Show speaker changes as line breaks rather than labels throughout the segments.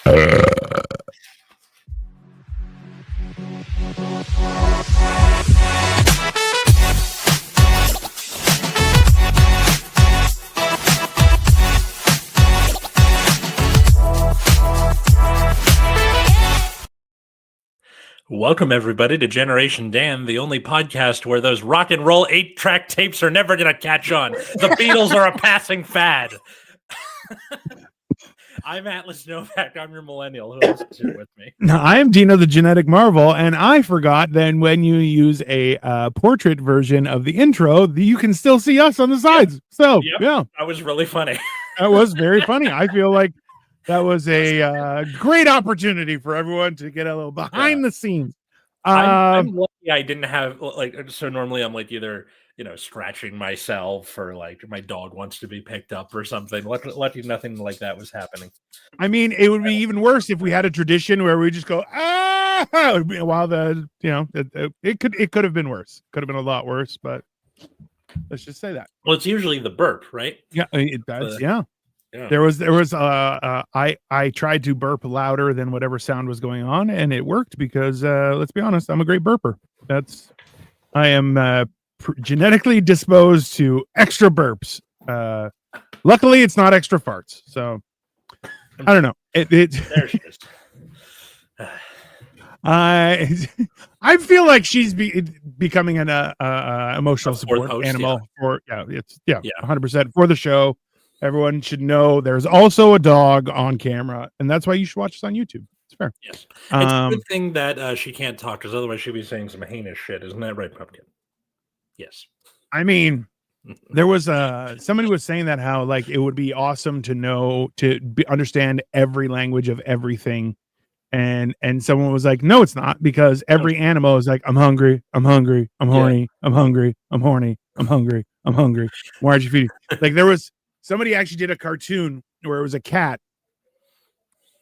Welcome, everybody, to Generation Dan, the only podcast where those rock and roll 8-track tapes are never going to catch on. The Beatles are a passing fad. I'm Atlas Novak. I'm your millennial. Who else is here with me?
I am Dino, the genetic marvel, and I forgot that when you use a portrait version of the intro, you can still see us on the sides. So, yeah.
That was really funny.
That was very funny. I feel like that was a great opportunity for everyone to get a little behind the scenes.
I'm lucky I didn't have, so normally I'm either, scratching myself or my dog wants to be picked up or something. Lucky nothing like that was happening.
I mean, it would be even worse if we had a tradition where we just go, while it could have been worse. Could have been a lot worse, but let's just say that.
Well, it's usually the burp, right?
Yeah, it does. Yeah. There was I tried to burp louder than whatever sound was going on, and it worked because let's be honest, I'm a great burper. I am genetically disposed to extra burps. Luckily, it's not extra farts. So I don't know.
There she is.
I feel like she's becoming an emotional support animal for 100% for the show. Everyone should know there's also a dog on camera, and that's why you should watch us on YouTube. It's fair.
Yes. It's a good thing that she can't talk, because otherwise she'd be saying some heinous shit. Isn't that right, Pumpkin? Yes.
I mean, there was somebody was saying that how it would be awesome to understand every language of everything, and someone was like, no, it's not, because every animal is like, I'm hungry, I'm hungry, I'm horny, I'm hungry, I'm horny, I'm hungry, I'm hungry. Why aren't you feeding? There was. Somebody actually did a cartoon where it was a cat,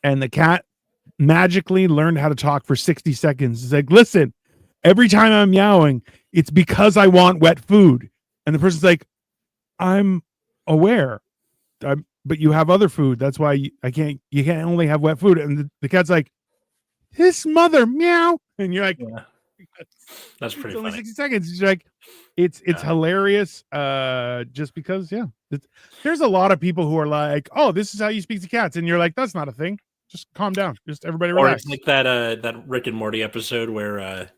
and the cat magically learned how to talk for 60 seconds. It's like, listen, every time I'm meowing, it's because I want wet food. And the person's like, I'm aware, but you have other food. That's why you can't only have wet food. And the cat's like, this mother meow. And you're like,
that's pretty
only
funny.
60 seconds. It's like, it's hilarious. Just because, there's a lot of people who are like, oh, this is how you speak to cats. And you're like, that's not a thing. Just calm down. Just everybody relax.
Or it's like that Rick and Morty episode where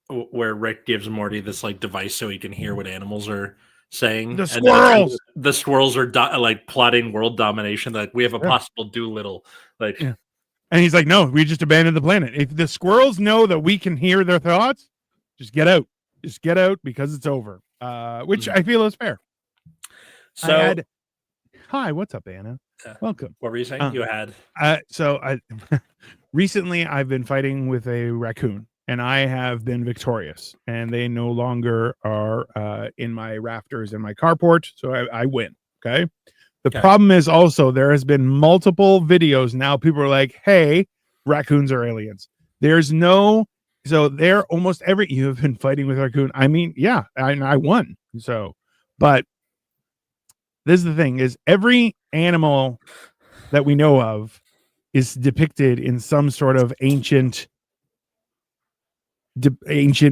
Rick gives Morty this device so he can hear what animals are saying.
The squirrels.
And the squirrels are plotting world domination. We have a possible Doolittle.
And he's like, no, we just abandoned the planet. If the squirrels know that we can hear their thoughts, just get out. Just get out, because it's over. Which I feel is fair.
So,
hi, what's up, Anna? Welcome.
What were you saying? You had.
Recently I've been fighting with a raccoon, and I have been victorious, and they no longer are in my rafters in my carport, so I win. Okay. The problem is also there has been multiple videos now. People are like, hey, raccoons are aliens. So they're almost you have been fighting with raccoon. I mean, yeah, I won. So, but this is the thing, is every animal that we know of is depicted in some sort of ancient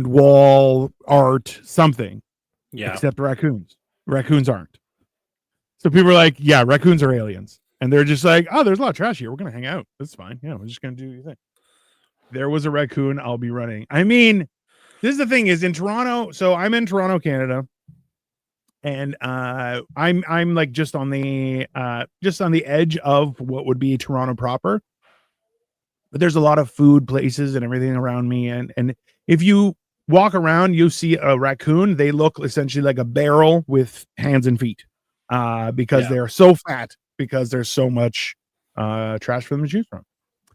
wall art, something. Yeah. Except raccoons. Raccoons aren't. So people are like, yeah, raccoons are aliens. And they're just like, oh, there's a lot of trash here. We're going to hang out. That's fine. Yeah, we're just going to do your thing. There was a raccoon. I'll be running. I mean, this is the thing, is in Toronto. So I'm in Toronto, Canada. And I'm just on the edge of what would be Toronto proper. But there's a lot of food places and everything around me. And if you walk around, you see a raccoon. They look essentially like a barrel with hands and feet. Because they are so fat, because there's so much trash for them to choose from.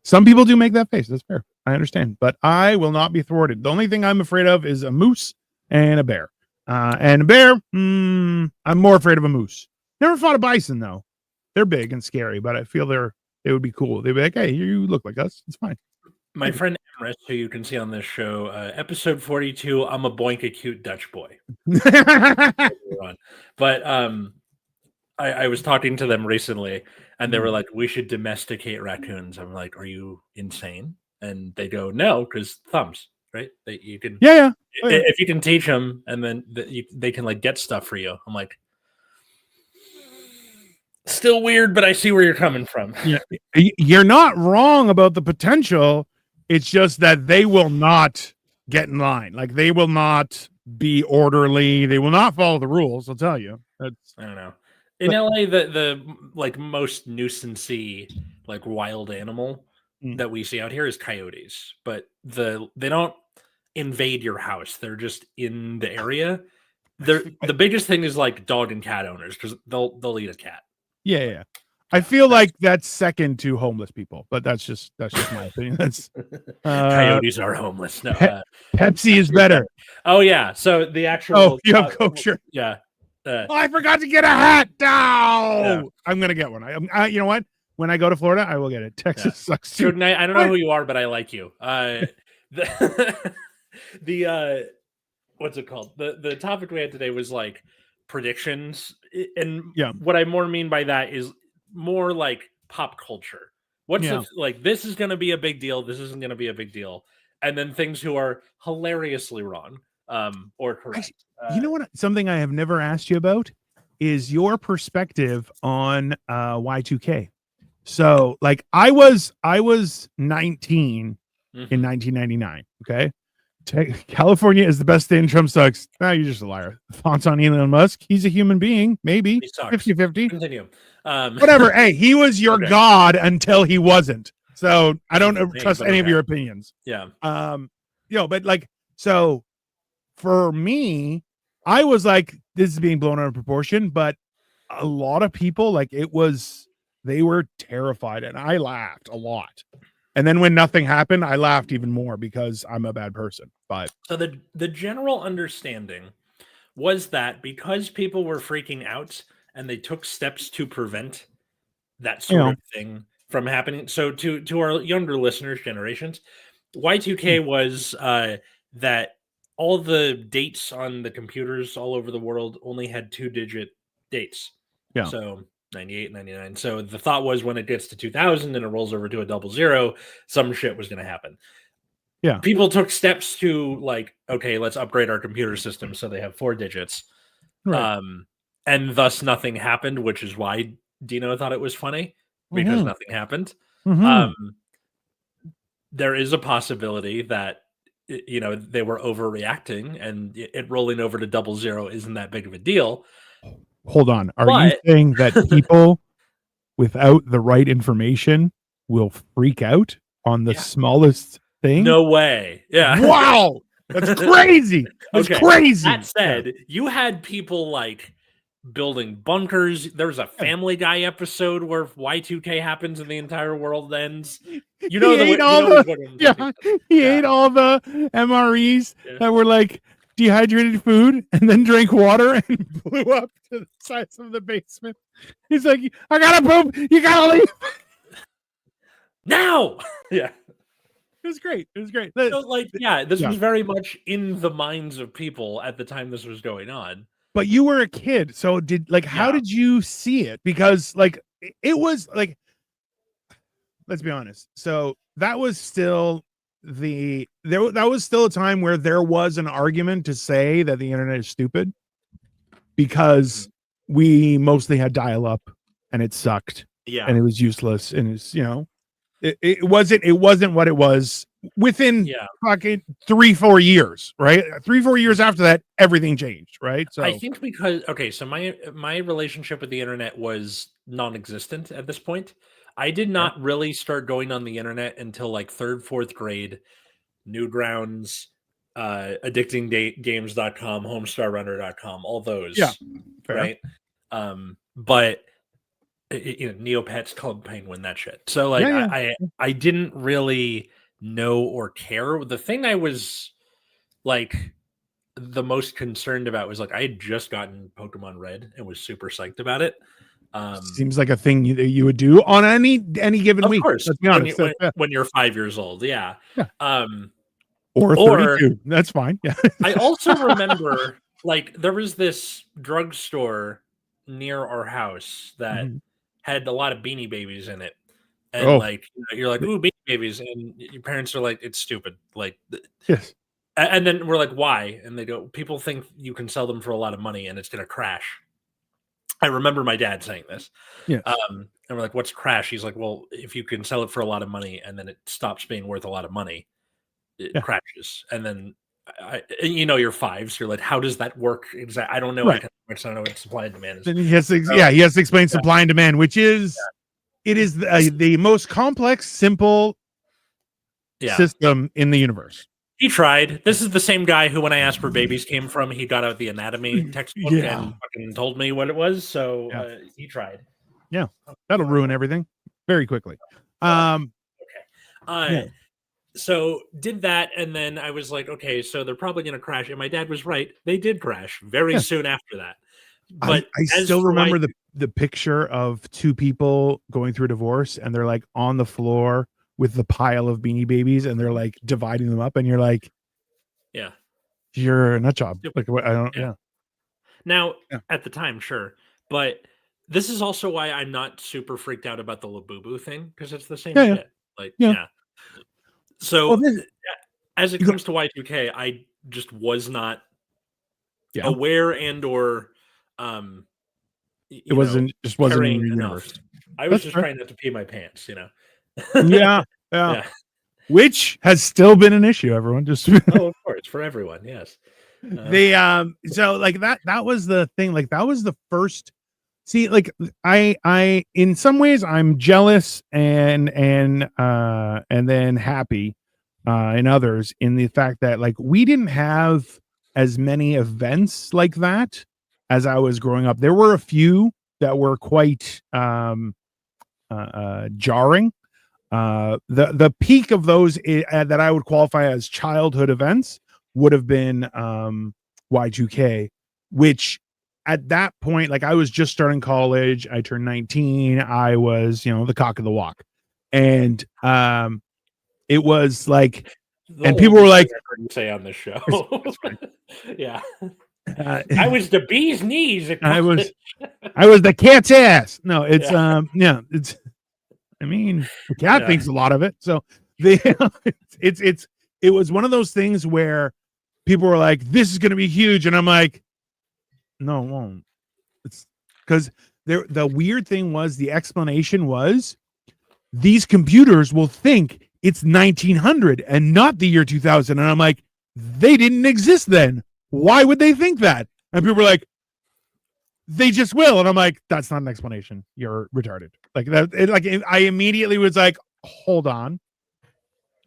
Some people do make that face. That's fair. I understand. But I will not be thwarted. The only thing I'm afraid of is a moose and a bear. And a bear, I'm more afraid of a moose. Never fought a bison, though. They're big and scary, but I feel they would be cool. They'd be like, hey, you look like us. It's fine.
My friend Emrys, who you can see on this show, episode 42, I'm a boink a cute Dutch boy. But I was talking to them recently, and they were like, "We should domesticate raccoons." I'm like, "Are you insane?" And they go, "No, because thumbs, right? You can,
yeah.
If you can teach them, and then they can like get stuff for you." I'm like, still weird, but I see where you're coming from.
Yeah, you're not wrong about the potential. It's just that they will not get in line. Like they will not be orderly. They will not follow the rules. I'll tell you.
I don't know. In LA, the like most nuisancey like wild animal that we see out here is coyotes, but they don't invade your house. They're just in the area. The biggest thing is like dog and cat owners because they'll eat a cat.
Yeah. I feel like that's second to homeless people, but that's just my opinion. That's
coyotes are homeless. No,
Pepsi is better.
Oh yeah. So the actual
you have Coke shirt.
Yeah.
I forgot to get a hat. No, yeah. I'm gonna get one. You know what? When I go to Florida, I will get it. Texas sucks too.
I don't know who you are, but I like you. What's it called? The topic we had today was like predictions, and what I more mean by that is more like pop culture. What's like this is going to be a big deal. This isn't going to be a big deal, and then things who are hilariously wrong or correct.
You know what? Something I have never asked you about is your perspective on Y2K. So, like, I was 19 in 1999. Okay, California is the best state and Trump sucks. You're just a liar. Thoughts on Elon Musk? He's a human being, maybe 50-50.
Continue.
Whatever. Hey, he was your god until he wasn't. So I don't trust any of your opinions.
Yeah.
But like, so for me, I was like, this is being blown out of proportion, but a lot of people, like, they were terrified, and I laughed a lot. And then when nothing happened, I laughed even more because I'm a bad person. But
so the general understanding was that because people were freaking out and they took steps to prevent that sort of thing from happening. So to our younger listeners, generations, Y2K was that all the dates on the computers all over the world only had 2-digit dates.
Yeah.
So 98, 99. So the thought was when it gets to 2000 and it rolls over to a 00, some shit was going to happen.
Yeah.
People took steps to like, okay, let's upgrade our computer system so they have 4 digits.
Right.
And thus nothing happened, which is why Dino thought it was funny because nothing happened. There is a possibility that, they were overreacting and it rolling over to 00 isn't that big of a deal.
Hold on. Are you saying that people without the right information will freak out on the smallest thing?
No way. Yeah.
Wow. That's crazy. That's crazy.
That said, you had people like building bunkers. There's a Family Guy episode where Y2K happens and the entire world ends. He ate all
the MREs that were like dehydrated food and then drank water and blew up to the sides of the basement. He's like, I gotta poop. You gotta leave
now. Yeah.
It was great.
So, this was very much in the minds of people at the time this was going on.
But you were a kid, so how did you see it? Because like it was like, let's be honest. So that was still that was still a time where there was an argument to say that the internet is stupid because we mostly had dial-up and it sucked.
Yeah,
and it was useless, and it's it wasn't what it was within fucking 3-4 years, right? 3-4 years after that, everything changed, right? So
I think because so my relationship with the internet was non-existent at this point. I did not really start going on the internet until like 3rd, 4th grade. Newgrounds, addictinggames.com, homestarrunner.com, all those.
Yeah.
Right. But Neopets, Club Penguin, that shit. So like I didn't really know or care. The thing I was like the most concerned about was like I had just gotten Pokemon Red and was super psyched about it.
Seems like a thing you would do on any given week.
Course,
let's be honest.
When you're 5 years old, yeah.
Or 32. That's fine. Yeah.
I also remember like there was this drugstore near our house that
Mhm.
had a lot of Beanie Babies in it. And
Oh,
like you're like, ooh, Beanie Babies, and your parents are like, it's stupid. Like,
yes.
and then we're like, why? And they go, people think you can sell them for a lot of money and it's gonna crash. I remember my dad saying this.
Yes.
And we're like, what's crash? He's like, well, if you can sell it for a lot of money and then it stops being worth a lot of money, it
Yeah.
crashes. And then you're five, so you're like, how does that work? Exactly. I don't know.
Right.
I don't know what supply and demand is.
Then he has to, he has to explain supply and demand, which is it is the most complex, simple system in the universe.
He tried. This is the same guy who, when I asked where babies came from, he got out the anatomy textbook and fucking told me what it was. So he tried.
Yeah, that'll ruin everything very quickly.
Okay. So did that, and then I was like, okay, so they're probably going to crash. And my dad was right; they did crash very soon after that. But
I still remember the picture of two people going through a divorce, and they're like on the floor with the pile of Beanie Babies, and they're like dividing them up, and you're like,
yeah,
you're a nut job. Like, I don't.
Yeah. Now, at the time, sure, but this is also why I'm not super freaked out about the Labubu thing, because it's the same shit. Like, So, as it comes to Y2K, I just was not aware and or
it wasn't in the universe.
Enough. I was just trying not to pee my pants,
yeah. Which has still been an issue, everyone. Just
oh, of course, for everyone, yes.
So like that was the thing. Like that was the first. See, like I in some ways I'm jealous and then happy in others in the fact that like we didn't have as many events like that as I was growing up. There were a few that were quite jarring. The peak of those that I would qualify as childhood events would have been Y2K, which at that point, like I was just starting college, I turned 19, I was, the cock of the walk. And it was like, and people were like,
say on this show, yeah. I was the bee's knees.
I was the cat's ass. No, it's it's. I mean, the cat thinks a lot of it. So it was one of those things where people were like, "This is going to be huge," and I'm like, "No, it won't." It's because the weird thing was the explanation was these computers will think it's 1900 and not the year 2000, and I'm like, they didn't exist then. Why would they think that? And people were like, they just will. And I'm like, that's not an explanation. You're retarded. Like that. I immediately was like, hold on.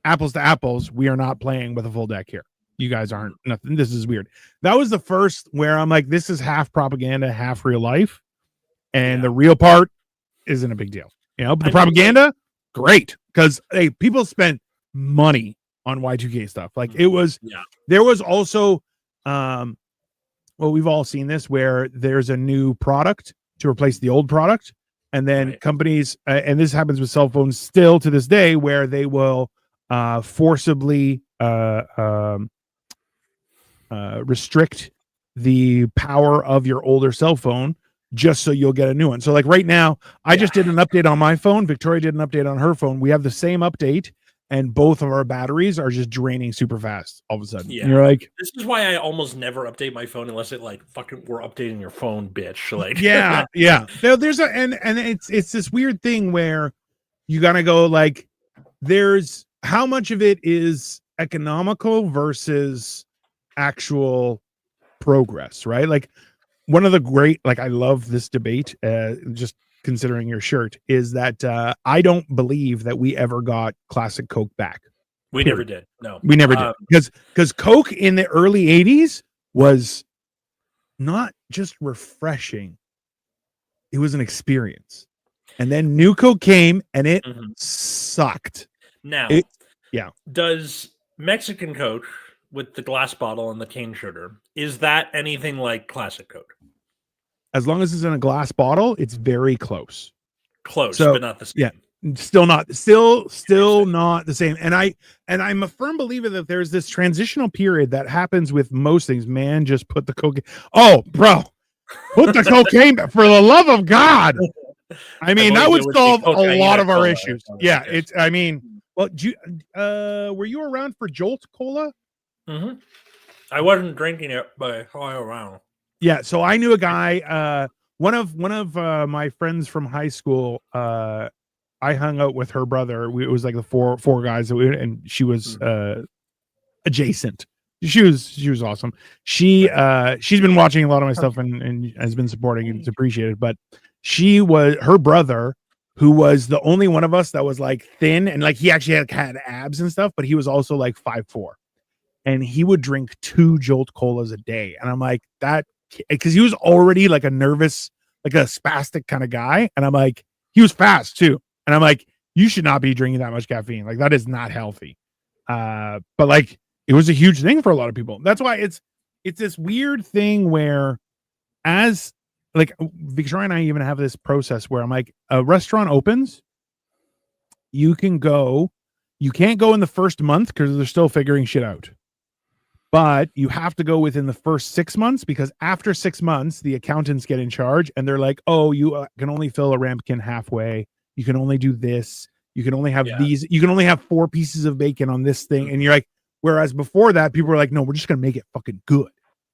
Apples to apples. We are not playing with a full deck here. You guys aren't nothing. This is weird. That was the first where I'm like, this is half propaganda, half real life. And the real part isn't a big deal. But the propaganda, great. Because hey, people spent money on Y2K stuff. Like it was, there was also, well, we've all seen this where there's a new product to replace the old product. And then companies, and this happens with cell phones still to this day, where they will forcibly restrict the power of your older cell phone just so you'll get a new one. So like right now, I just did an update on my phone. Victoria did an update on her phone. We have the same update. And both of our batteries are just draining super fast all of a sudden.
Yeah.
And you're like,
this is why I almost never update my phone unless it like fucking we're updating your phone, bitch. Like
yeah. There's and it's this weird thing where you gotta go like there's how much of it is economical versus actual progress, right? Like one of the great, like I love this debate, just considering your shirt, is that I don't believe that we ever got Classic Coke back.
We never did. No,
we never did. Because Coke in the early 80s was not just refreshing, it was an experience. And then New Coke came and it sucked.
Now, does Mexican Coke with the glass bottle and the cane sugar, is that anything like Classic Coke?
As long as it's in a glass bottle, it's very close.
But not the same.
Yeah, still not the same. And I'm a firm believer that there's this transitional period that happens with most things. Man, just put the Coke. Oh, bro, Put the cocaine back, for the love of God. I mean, that would solve a lot of our issues. Yeah, it's. I mean, well, were you around for Jolt Cola?
Mm-hmm. I wasn't drinking it, but I saw it around.
Yeah, so I knew a guy. One of my friends from high school. I hung out with her brother. It was like the four guys, and she was adjacent. She was awesome. She's been watching a lot of my stuff and has been supporting, and it's appreciated. But her brother, who was the only one of us that was like thin, and like he actually had abs and stuff, but he was also like 5'4", and he would drink 2 Jolt Colas a day. And I'm like, that, because he was already like a nervous, like a spastic kind of guy, and I'm like, he was fast too, and I'm like, you should not be drinking that much caffeine. Like, that is not healthy. But like, it was a huge thing for a lot of people. That's why it's this weird thing where, as like Victoria and I even have this process where I'm like, a restaurant opens, you can't go in the first month because they're still figuring shit out. But you have to go within the first 6 months, because after 6 months, the accountants get in charge and they're like, oh, you can only fill a ramekin halfway. You can only do this. You can only have these. You can only have 4 pieces of bacon on this thing. And you're like, whereas before that, people were like, no, we're just going to make it fucking good.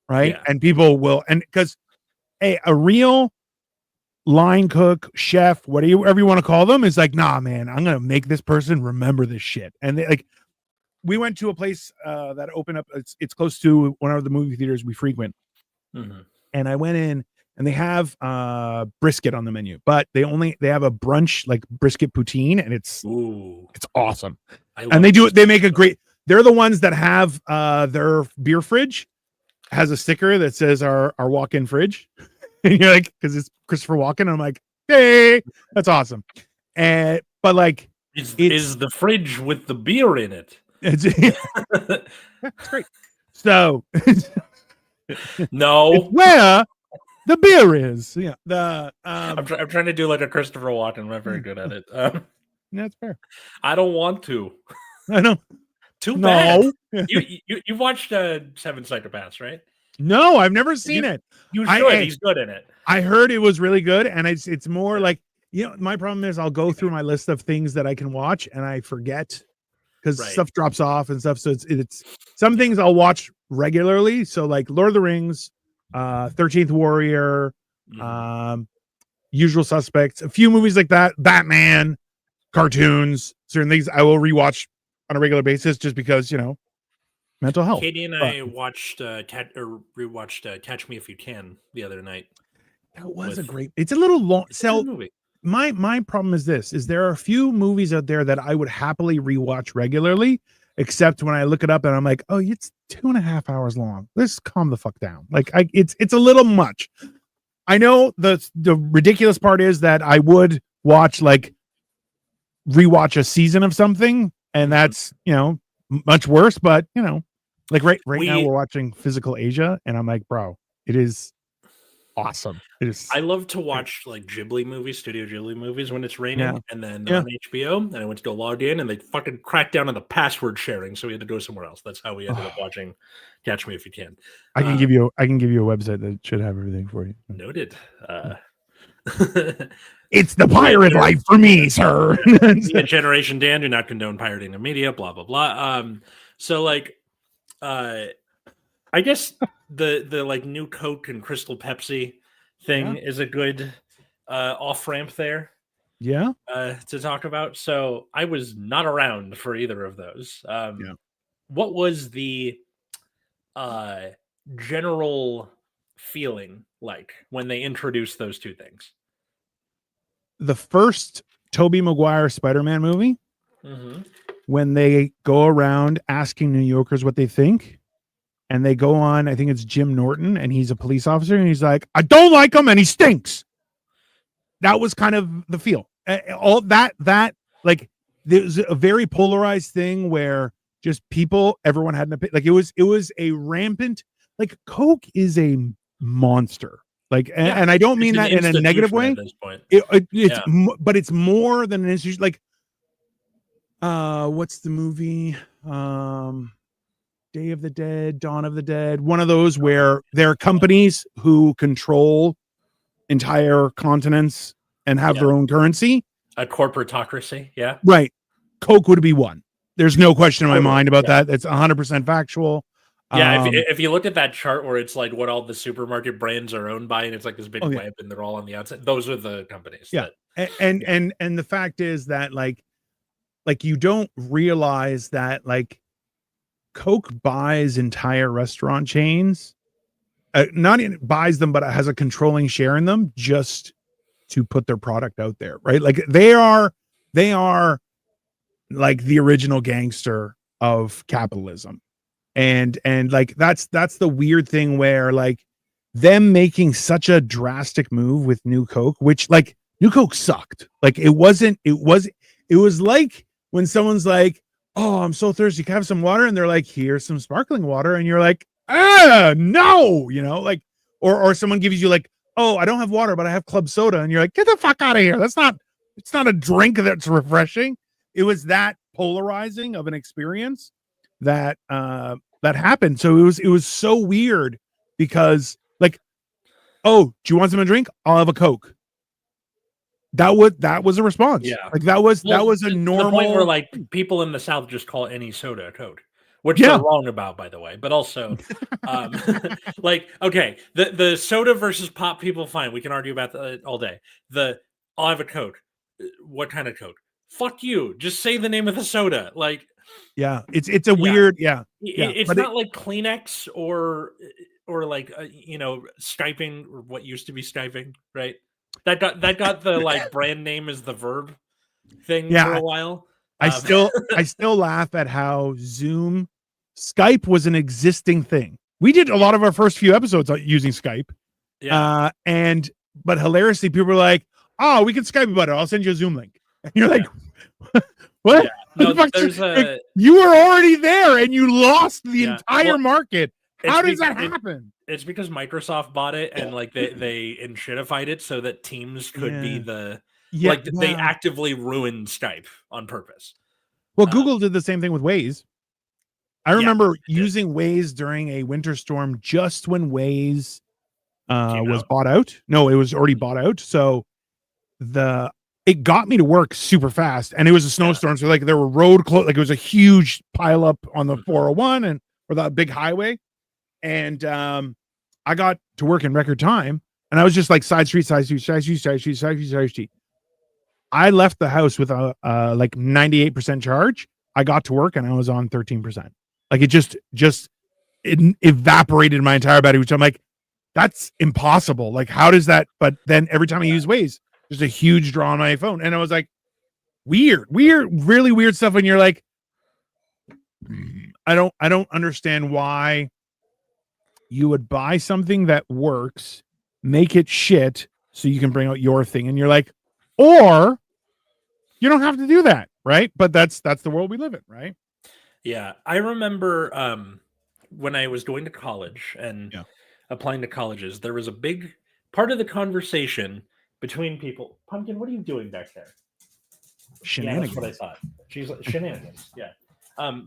Right. Yeah. And people will. And because a real line cook, chef, whatever you want to call them, is like, nah, man, I'm going to make this person remember this shit. And they, like, we went to a place that opened up. It's close to one of the movie theaters we frequent. Mm-hmm. And I went in, and they have brisket on the menu, but they have a brunch, like brisket poutine, and it's awesome. And they make a great. They're the ones that have their beer fridge has a sticker that says our walk-in fridge. And you're like, because it's Christopher Walken. And I'm like, hey, that's awesome. But like,
is the fridge with the beer in it?
It's great. So
no,
it's where the beer is. Yeah.
I'm trying to do like a Christopher Walken. I'm not very good at it.
That's fair.
I don't want to.
I know.
Too bad. You watched Seven Psychopaths, right?
No, I've never seen it.
You should. He's good in it.
I heard it was really good, and it's more like, my problem is I'll go through my list of things that I can watch and I forget, because stuff drops off and stuff. So it's some things I'll watch regularly. So like Lord of the Rings, 13th Warrior, Usual Suspects, a few movies like that, Batman, cartoons, certain things I will rewatch on a regular basis, just because, mental health.
Katie and I watched rewatched Catch Me If You Can the other night.
That was it's a little long. So
movie.
My problem is there are a few movies out there that I would happily rewatch regularly, except when I look it up and I'm like, oh, it's 2.5 hours long. Let's calm the fuck down. Like, it's a little much. I know the ridiculous part is that I would rewatch a season of something, and that's, much worse, but like right now we're watching Physical Asia, and I'm like, bro, it is awesome. It is.
I love to watch like Ghibli movies, Studio Ghibli movies, when it's raining, and then on HBO, and I went to go log in, and they fucking cracked down on the password sharing, so we had to go somewhere else. That's how we ended up watching Catch Me If You Can.
I can give you a website that should have everything for you.
Noted.
It's the pirate life for me, sir.
Generation Dan, do not condone pirating of media, blah blah blah. So like, I guess the like new Coke and Crystal Pepsi thing is a good off ramp there.
Yeah.
To talk about. So I was not around for either of those. What was the general feeling like when they introduced those two things?
The first Tobey Maguire Spider-Man movie, when they go around asking New Yorkers what they think, and they go on, I think it's Jim Norton, and he's a police officer, and he's like, I don't like him, and he stinks. That was kind of the feel. All that like, there's a very polarized thing where just everyone had an opinion. Like, it was a rampant, like, Coke is a monster. Like, and I don't mean that in a negative way. At this point. But it's more than an institution. Like, what's the movie? Damn Day of the Dead, Dawn of the Dead, one of those where there are companies who control entire continents and have their own currency.
A corporatocracy, yeah.
Right. Coke would be one. There's no question in my mind about that. It's 100% factual.
Yeah, if you look at that chart where it's like what all the supermarket brands are owned by, and it's like this big web, and they're all on the outside. Those are the companies.
Yeah, and the fact is that like you don't realize that like Coke buys entire restaurant chains, not even buys them, but has a controlling share in them just to put their product out there, right? Like they are like the original gangster of capitalism. And like that's the weird thing where like them making such a drastic move with New Coke, which like New Coke sucked. Like it was like when someone's like, oh, I'm so thirsty, can I have some water? And they're like, here's some sparkling water, and you're like, no, you know, like or someone gives you like, oh, I don't have water, but I have club soda, and you're like, get the fuck out of here. It's not a drink that's refreshing. It was that polarizing of an experience that happened. So it was so weird because like, oh, do you want some to drink? I'll have a Coke. That was a response.
Yeah,
like that was a normal.
The point where like people in the South just call any soda a Coke, which they're wrong about, by the way. But also, like, okay, the soda versus pop, people fine. We can argue about that all day. I'll have a Coke. What kind of Coke? Fuck you. Just say the name of the soda. Like,
yeah, it's a weird,
it's not like Kleenex or like Skyping, or what used to be Skyping, right? That got the like brand name as the verb thing for a while.
I still laugh at how Skype was an existing thing. We did a lot of our first few episodes using Skype. Yeah. But hilariously, people were like, oh, we can Skype about it. I'll send you a Zoom link. And you're like, what?
Yeah. No,
you were already there and you lost the entire market. How does that happen?
It's because Microsoft bought it and like they enshittified it so that Teams could be they actively ruined Skype on purpose.
Well, Google did the same thing with Waze. I remember using Waze during a winter storm just when Waze was bought out. No, it was already bought out. So it got me to work super fast, and it was a snowstorm. So like there were road like it was a huge pile up on the 401 or that big highway. And I got to work in record time, and I was just like side street. I left the house with a like 98% charge. I got to work and I was on 13%. Like it just it evaporated my entire battery, which I'm like, that's impossible. Like, how does that? But then every time I use Waze, there's a huge draw on my phone, and I was like, really weird stuff. And you're like, I don't understand why you would buy something that works, make it shit so you can bring out your thing. And you're like, or you don't have to do that, right? But that's the world we live in, right?
Yeah. I remember when I was going to college and applying to colleges, there was a big part of the conversation between people. Pumpkin, what are you doing back there?
Shenanigans.
Yeah, that's what I thought. She's shenanigans. Yeah.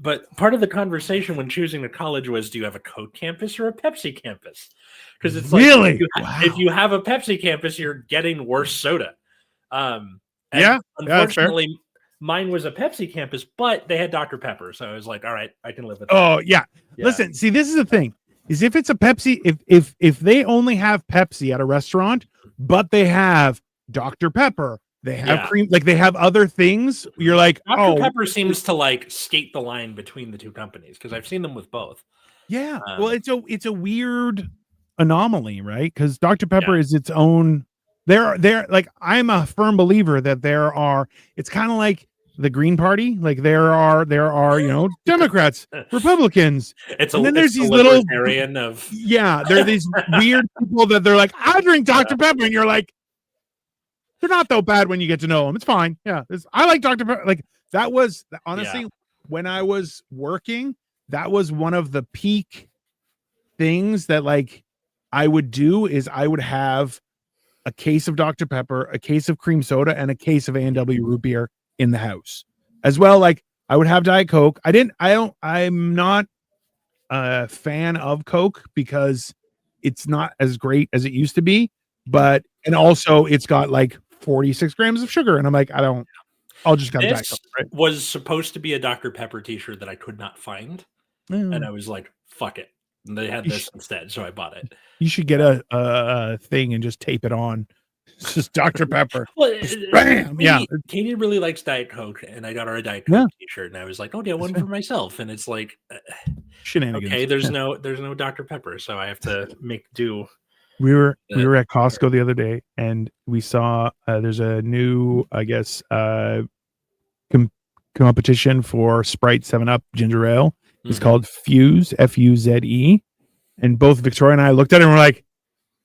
But part of the conversation when choosing a college was, do you have a Coke campus or a Pepsi campus? Because it's like,
really,
if you have a Pepsi campus, you're getting worse soda. Unfortunately, mine was a Pepsi campus, but they had Dr. Pepper, so I was like, all right, I can live with that.
Oh yeah. Listen, see, this is the thing: is if it's a Pepsi, if they only have Pepsi at a restaurant, but they have Dr. Pepper. They have cream, like they have other things. You're like,
Dr. Pepper seems to like skate the line between the two companies because I've seen them with both.
Yeah, well, it's a weird anomaly, right? Because Dr. Pepper is its own. There, like I'm a firm believer that there are. It's kind of like the Green Party. Like there are Democrats, Republicans.
Then there's these little there
are these weird people that they're like, I drink Dr. Pepper, and you're like, they're not that bad when you get to know them. It's fine. Yeah. I like Dr. Pepper. Like that was honestly when I was working, that was one of the peak things that like I would do is I would have a case of Dr. Pepper, a case of cream soda, and a case of A&W root beer in the house as well. Like I would have Diet Coke. I'm not a fan of Coke because it's not as great as it used to be, but and also it's got like 46 grams of sugar, and I'm like, I'll just got a Diet
This
Coke, right?
was supposed to be a Dr. Pepper t-shirt that I could not find, and I was like, fuck it. And they had this instead, so I bought it.
You should get a thing and just tape it on. It's just Dr. Pepper.
Well,
bam! Yeah.
Katie really likes Diet Coke, and I got her a Diet Coke t-shirt, and I was like, "Oh, get one for myself." And it's like,
shenanigans.
Okay, there's no Dr. Pepper, so I have to make do.
We were at Costco the other day, and we saw there's a new, I guess, competition for Sprite 7-Up ginger ale. It's called Fuse, Fuze, and both Victoria and I looked at it and we're like,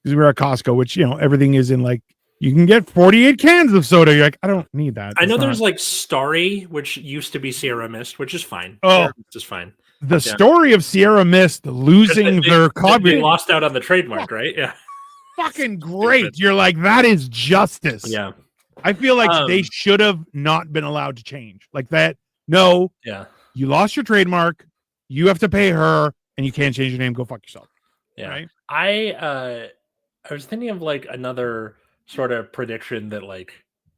because we were at Costco, which everything is in like, you can get 48 cans of soda. You're like, I don't need that.
I know there's like Starry, which used to be Sierra Mist, which is fine.
Oh,
just fine.
The story of Sierra Mist losing their copyright.
They lost out on the trademark, right? Yeah.
Fucking great. You're like, that is justice.
Yeah.
I feel like they should have not been allowed to change like that. No.
Yeah.
You lost your trademark. You have to pay her, and you can't change your name. Go fuck yourself.
Yeah.
Right?
I was thinking of like another sort of prediction that like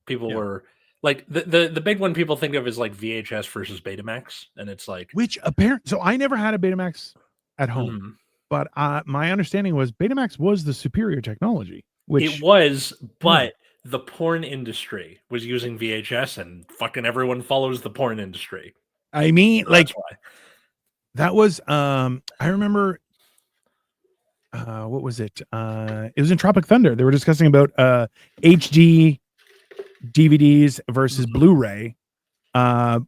people were like the big one people think of is like VHS versus Betamax, and it's like
which apparently. So I never had a Betamax at home, but my understanding was Betamax was the superior technology. Which
it was, but the porn industry was using VHS, and fucking everyone follows the porn industry.
I mean, so like that was I remember. What was it? It was in Tropic Thunder. They were discussing about HD DVDs versus Blu-ray,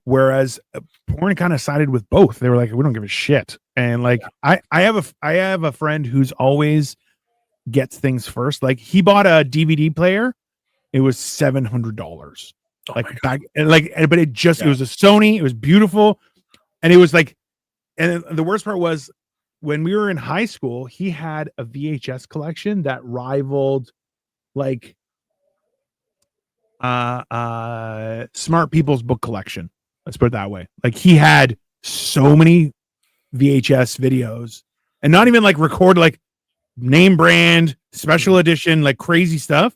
whereas porn kind of sided with both. They were like, we don't give a shit. And like, I have a friend who's always gets things first. Like he bought a DVD player. It was $700. But it was a Sony. It was beautiful, and it was like, and the worst part was, when we were in high school, he had a VHS collection that rivaled like smart people's book collection. Let's put it that way. Like he had so many VHS videos, and not even like record like name brand, special edition, like crazy stuff.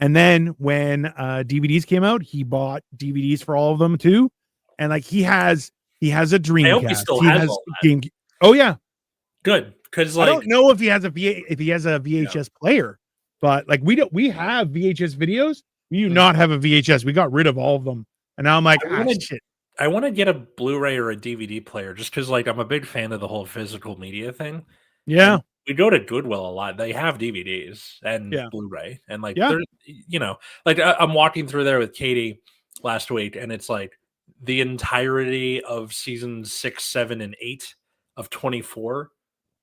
And then when DVDs came out, he bought DVDs for all of them too. And like he has a Dreamcast.
I hope he still has all that.
Game. Oh yeah.
Good, because like
I don't know if he has a VHS player, but like we have VHS videos. We do not have a VHS. We got rid of all of them, and now I'm like, shit.
I want to get a Blu-ray or a DVD player just because like I'm a big fan of the whole physical media thing.
Yeah,
and we go to Goodwill a lot. They have DVDs and Blu-ray, and like like I'm walking through there with Katie last week, and it's like the entirety of seasons 6, 7, and 8 of 24.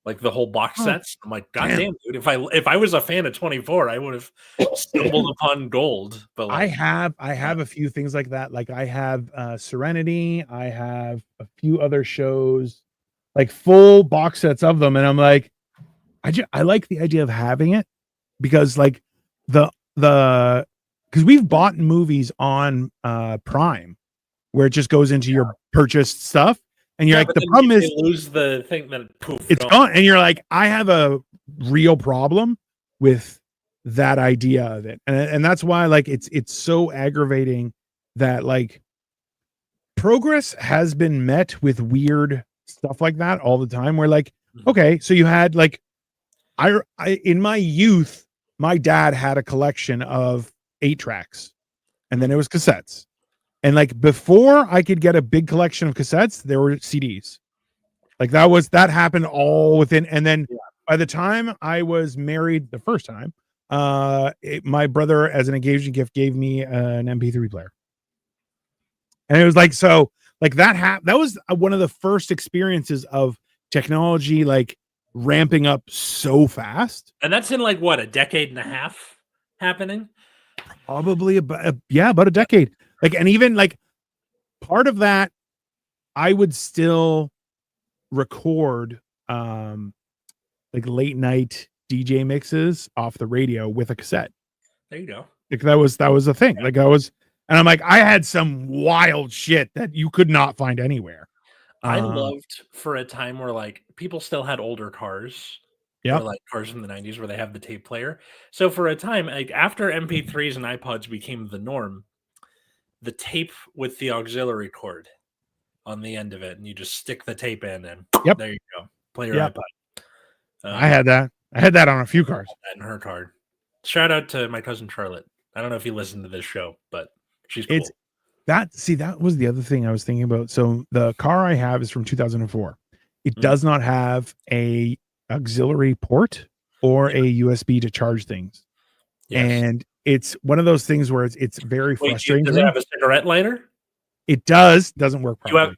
Like the whole box sets. I'm like, God damn, dude. If I was a fan of 24, I would have stumbled upon gold. But like,
I have a few things like that. Like I have Serenity. I have a few other shows, like full box sets of them. And I'm like, I like the idea of having it because like because we've bought movies on Prime where it just goes into your purchased stuff. And you're like, the problem is
lose the thing that poof,
it's gone. And you're like, I have a real problem with that idea of it. And that's why like it's so aggravating that like progress has been met with weird stuff like that all the time. Where like, okay, so you had like I in my youth, my dad had a collection of 8 tracks, and then it was cassettes. And like before I could get a big collection of cassettes, there were CDs. Like that happened all within. And then by the time I was married the first time, my brother, as an engagement gift, gave me an MP3 player. And it was like, so like that was one of the first experiences of technology, like ramping up so fast.
And that's in like what, a decade and a half happening?
Probably about a decade. Like, and even like part of that, I would still record like late night DJ mixes off the radio with a cassette.
There you go.
Like that was a thing. Like and I'm like, I had some wild shit that you could not find anywhere.
I loved for a time where like people still had older cars.
Yep.
Or like cars from the 90s where they have the tape player. So for a time, like after MP3s and iPods became the norm, the tape with the auxiliary cord on the end of it, and you just stick the tape in, and there you go, play your iPod.
I had that. I had that on a few cars.
In her car. Shout out to my cousin Charlotte. I don't know if you listened to this show, but she's cool.
That was the other thing I was thinking about. So the car I have is from 2004. It does not have a auxiliary port or a USB to charge things. Yes. And it's one of those things where it's very frustrating.
Does it have a cigarette lighter?
It doesn't work properly.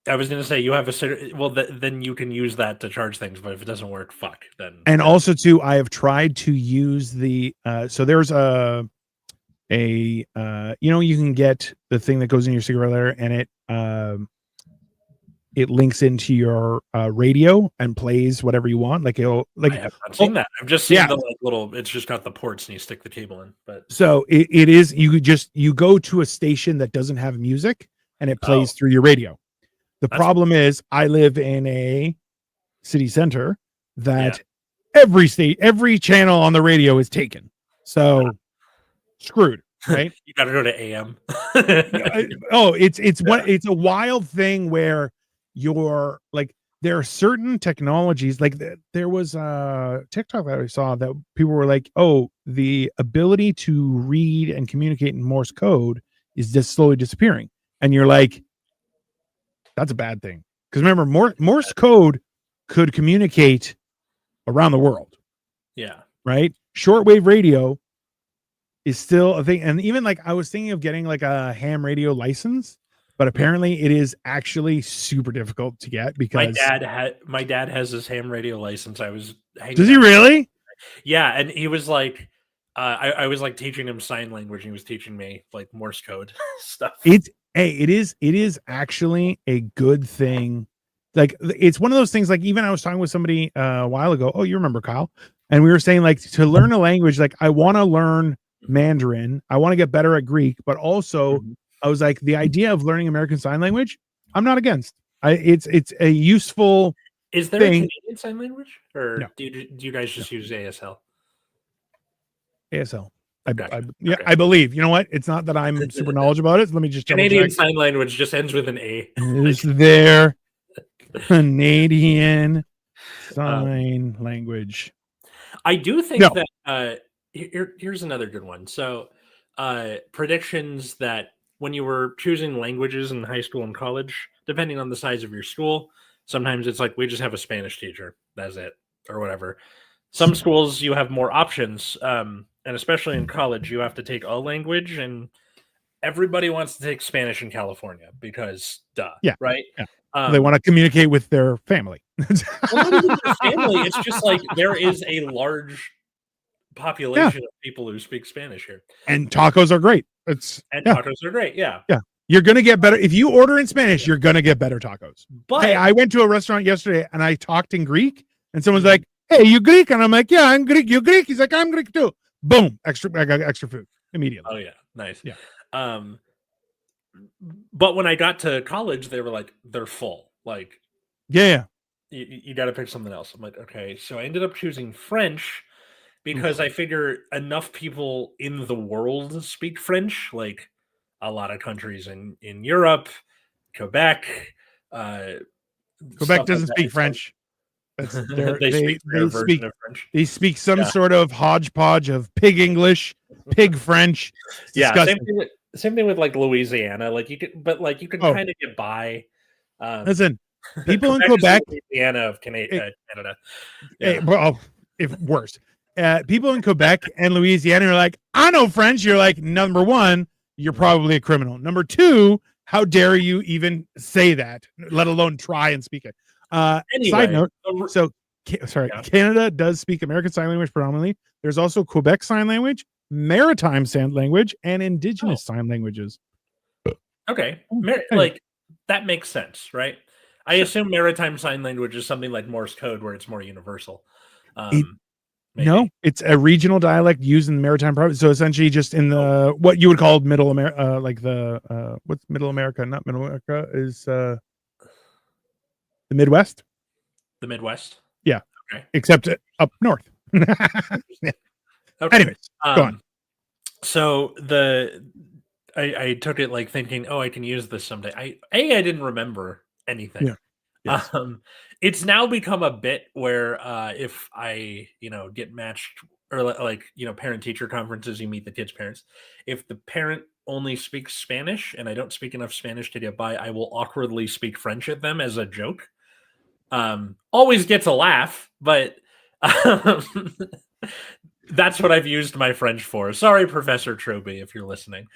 I was going to say you have a cigarette. Well, then you can use that to charge things, but if it doesn't work, fuck. Then
also too, I have tried to use the so there's you can get the thing that goes in your cigarette lighter, and it links into your radio and plays whatever you want. Like I
have not seen that. I've just seen the little. It's just got the ports and you stick the cable in. But
so it is. You go to a station that doesn't have music and it plays through your radio. The problem is I live in a city center that every channel on the radio is taken. So screwed. Right?
You got to go to AM.
It's a wild thing where you're like, there are certain technologies, like there was a TikTok that I saw that people were like, oh, the ability to read and communicate in Morse code is just slowly disappearing. And you're like, that's a bad thing. Because remember, Morse code could communicate around the world.
Yeah.
Right? Shortwave radio is still a thing. And even like I was thinking of getting like a ham radio license, but apparently it is actually super difficult to get because
my dad has his ham radio license.
Does he really?
Yeah, and he was like I was like teaching him sign language and he was teaching me like Morse code stuff.
It is actually a good thing. Like it's one of those things, like even I was talking with somebody a while ago. Oh, you remember Kyle? And we were saying like to learn a language, like I want to learn Mandarin. I want to get better at Greek, but also I was like, the idea of learning American Sign Language, I'm not against. It's a useful.
Is there
thing.
a Canadian Sign Language, or no. do you guys just use ASL?
ASL. I believe. You know what? It's not that I'm super knowledgeable about it. So let me just
Canadian Sign Language just ends with an A.
Is there Canadian Sign Language?
I do think that here's another good one. So predictions that when you were choosing languages in high school and college, depending on the size of your school, sometimes it's like we just have a Spanish teacher. That's it, or whatever. Some schools you have more options. And especially in college, you have to take a language, and everybody wants to take Spanish in California because, right?
Yeah. They want to communicate with their family.
Well, not even their family. It's just like there is a large population of people who speak Spanish here,
and tacos are great.
Tacos are great. Yeah.
You're gonna get better if you order in Spanish. You're gonna get better tacos. But hey, I went to a restaurant yesterday and I talked in Greek, and someone's like, "Hey, you Greek?" And I'm like, "Yeah, I'm Greek. You Greek?" He's like, "I'm Greek too." Boom! I got extra food immediately.
Oh yeah, nice.
Yeah.
But when I got to college, they were like, they're full. Like,
you
got to pick something else. I'm like, okay. So I ended up choosing French because I figure enough people in the world speak French. Like a lot of countries in Europe, Quebec.
Quebec doesn't speak French. They speak some sort of hodgepodge of pig English, pig French.
Same thing with like Louisiana. Like you can kind of get by.
Listen, people in Quebec,
Louisiana of Canada.
If worse, people in Quebec and Louisiana are like, I know French. You're like, number one, you're probably a criminal. Number two, how dare you even say that, let alone try and speak it. Anyway, side note, Canada does speak American Sign Language predominantly. There's also Quebec Sign Language, Maritime Sign Language, and Indigenous Sign Languages.
Okay. Like, that makes sense, right? I assume Maritime Sign Language is something like Morse code where it's more universal.
No, it's a regional dialect used in the maritime province. So essentially just in the what you would call middle America, like the what's middle America? Not middle America, is the Midwest.
The Midwest?
Yeah.
Okay.
Except up north.
Okay.
Anyways, go on.
So I took it like thinking, oh, I can use this someday. I didn't remember anything.
Yeah. Yes.
It's now become a bit where if I, get matched or like, parent teacher conferences, you meet the kids' parents. If the parent only speaks Spanish and I don't speak enough Spanish to get by, I will awkwardly speak French at them as a joke. Always gets a laugh, but that's what I've used my French for. Sorry, Professor Troby, if you're listening.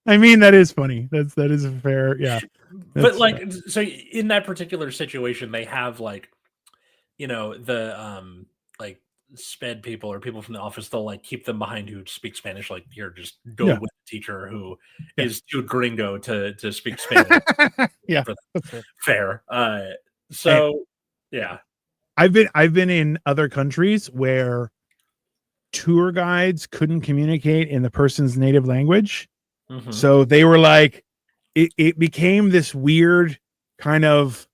I mean, that is funny. That is a fair, yeah.
But like, so in that particular situation, they have like, the like sped people or people from the office. They'll like keep them behind who speak Spanish. Like, here, just go with the teacher who is too gringo to speak Spanish.
Yeah,
fair. So yeah,
I've been in other countries where tour guides couldn't communicate in the person's native language. Mm-hmm. So they were like, it became this weird kind of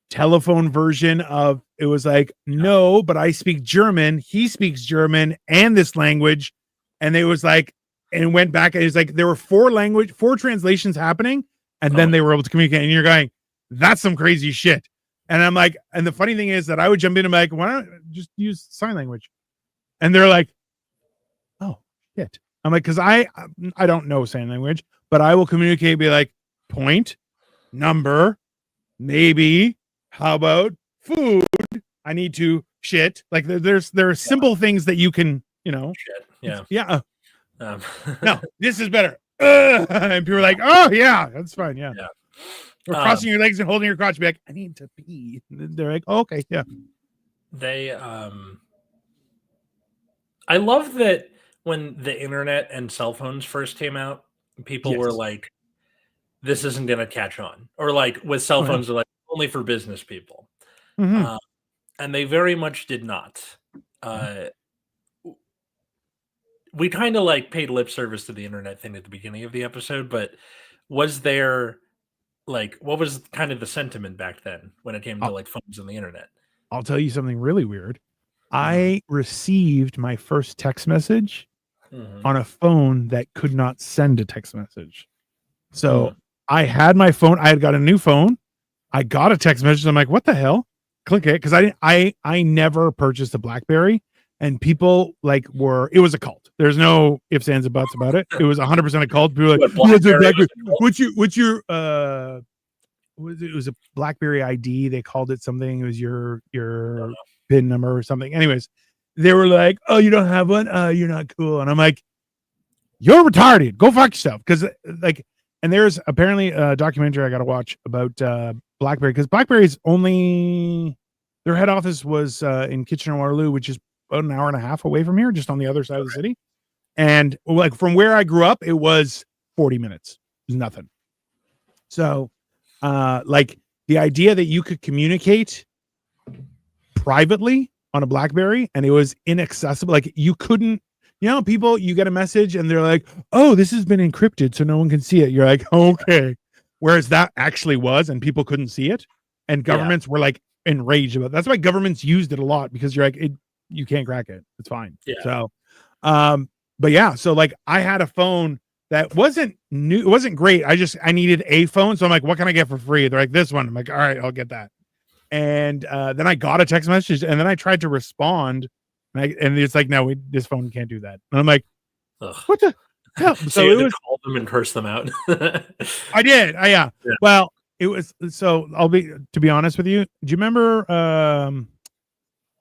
telephone version of, it was like, no, but I speak German. He speaks German and this language. And it was like, and went back and it was like, there were four translations happening. And then they were able to communicate. And you're going, that's some crazy shit. And I'm like, and the funny thing is that I would jump in and be like, why don't I just use sign language? And they're like, oh shit. I'm like, because I don't know sign language, but I will communicate, be like, point, number, maybe, how about food? I need to shit. Like there are simple things that you can,
shit. Yeah.
Yeah. No, this is better. And people are like, oh yeah, that's fine. Yeah. Or crossing your legs and holding your crotch, be like, I need to pee. And they're like, oh, okay, yeah.
They I love that when the internet and cell phones first came out, people were like, this isn't gonna catch on. Or like with cell phones, they're like only for business people.
Mm-hmm.
And they very much did not. We kind of like paid lip service to the internet thing at the beginning of the episode, but was there like, what was kind of the sentiment back then when it came to like phones and the internet?
I'll tell you something really weird. I received my first text message on a phone that could not send a text message. So I had my phone. I had got a new phone. I got a text message. I'm like, what the hell? Click it. Cause I never purchased a BlackBerry, and people like it was a cult. There's no ifs, ands, and buts about it. It was 100% a cult. People were like, what's your it was a BlackBerry ID. They called it something. It was your PIN number or something. Anyways, they were like, oh, you don't have one? You're not cool. And I'm like, you're retarded. Go fuck yourself. Because like, and there's apparently a documentary I got to watch about BlackBerry, because BlackBerry's only, their head office was in Kitchener-Waterloo, which is about an hour and a half away from here, just on the other side of the city. And like from where I grew up, it was 40 minutes. It was nothing. So like the idea that you could communicate privately on a BlackBerry and it was inaccessible, like you couldn't, people, you get a message and they're like, oh, this has been encrypted so no one can see it. You're like, okay. Whereas that actually was, and people couldn't see it, and governments were like enraged about it. That's why governments used it a lot, because you're like, you can't crack it. It's fine. Yeah. So, but yeah, so like I had a phone that wasn't new. It wasn't great. I needed a phone. So I'm like, what can I get for free? They're like, this one. I'm like, all right, I'll get that. And then I got a text message, and then I tried to respond, and it's like, no, this phone can't do that. And I'm like, what the hell?
So you had to call them and curse them out.
I did. Yeah. Well, it was, so to be honest with you, do you remember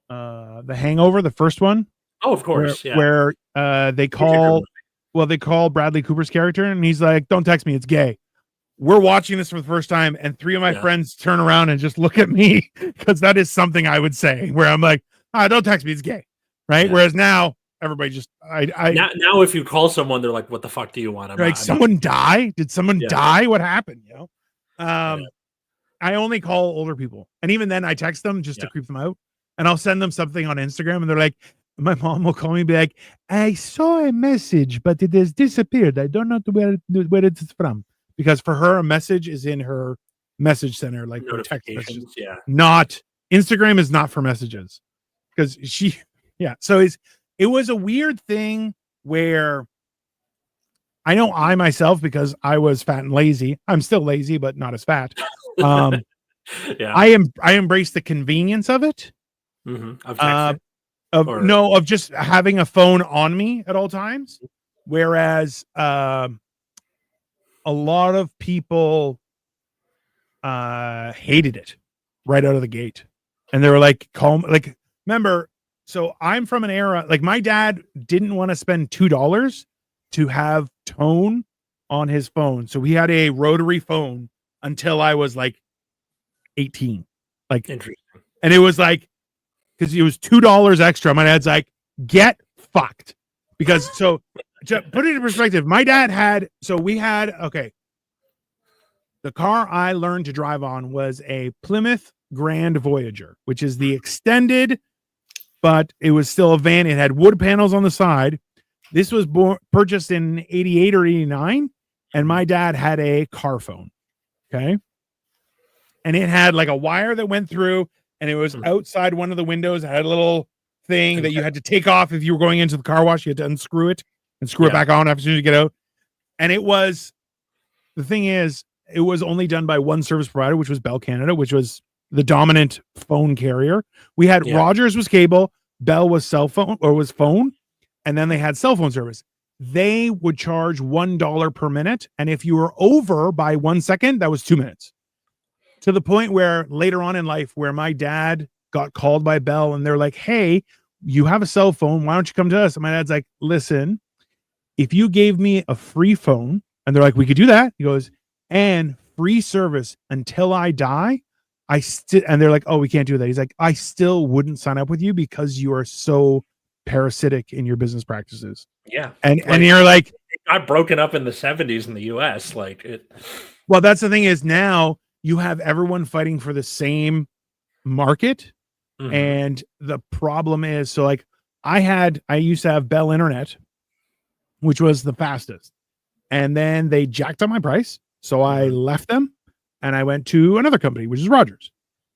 The Hangover, the first one?
Oh, of course.
Where they call Bradley Cooper's character, and he's like, don't text me, it's gay. We're watching this for the first time, and three of my friends turn around and just look at me, because that is something I would say, where I'm like, don't text me, it's gay. Right. Yeah. Whereas now everybody just,
now if you call someone, they're like, what the fuck do you want?
Someone die? Did someone die? What happened? I only call older people. And even then I text them just to creep them out, and I'll send them something on Instagram, and they're like, my mom will call me and be like, I saw a message, but it has disappeared. I don't know where it's from. Because for her, a message is in her message center, like for text messages.
Notifications, yeah.
Not Instagram is not for messages because So it was a weird thing where I know I myself, because I was fat and lazy. I'm still lazy, but not as fat.
Yeah.
I embrace the convenience of it.
Of texting?
Of just having a phone on me at all times. Whereas a lot of people hated it right out of the gate. And they were like, remember, so I'm from an era, like my dad didn't want to spend $2 to have tone on his phone. So he had a rotary phone until I was like 18. Like,
interesting.
And it was like, because it was $2 extra. My dad's like, get fucked. Because so to put it in perspective, my dad had, the car I learned to drive on was a Plymouth Grand Voyager, which is the extended, but it was still a van. It had wood panels on the side. This was purchased in 88 or 89, and my dad had a car phone. Okay. And it had like a wire that went through, and it was outside one of the windows. It had a little thing that you had to take off if you were going into the car wash. You had to unscrew it and screw it back on as soon as you get out. And it was only done by one service provider, which was Bell Canada, which was the dominant phone carrier. We had Rogers was cable, Bell was phone, and then they had cell phone service. They would charge $1 per minute, and if you were over by 1 second, that was 2 minutes. To the point where later on in life, where my dad got called by Bell, and they're like, "Hey, you have a cell phone. Why don't you come to us?" And my dad's like, "Listen, if you gave me a free phone," and they're like, "We could do that." He goes, "and free service until I die, and they're like, "Oh, we can't do that." He's like, "I still wouldn't sign up with you because you are so parasitic in your business practices."
Yeah.
And you're like,
it got broken up in the 70s in the US.
Well, that's the thing is now you have everyone fighting for the same market. And the problem is, so like I used to have Bell Internet, which was the fastest. And then they jacked up my price. So I left them and I went to another company, which is Rogers.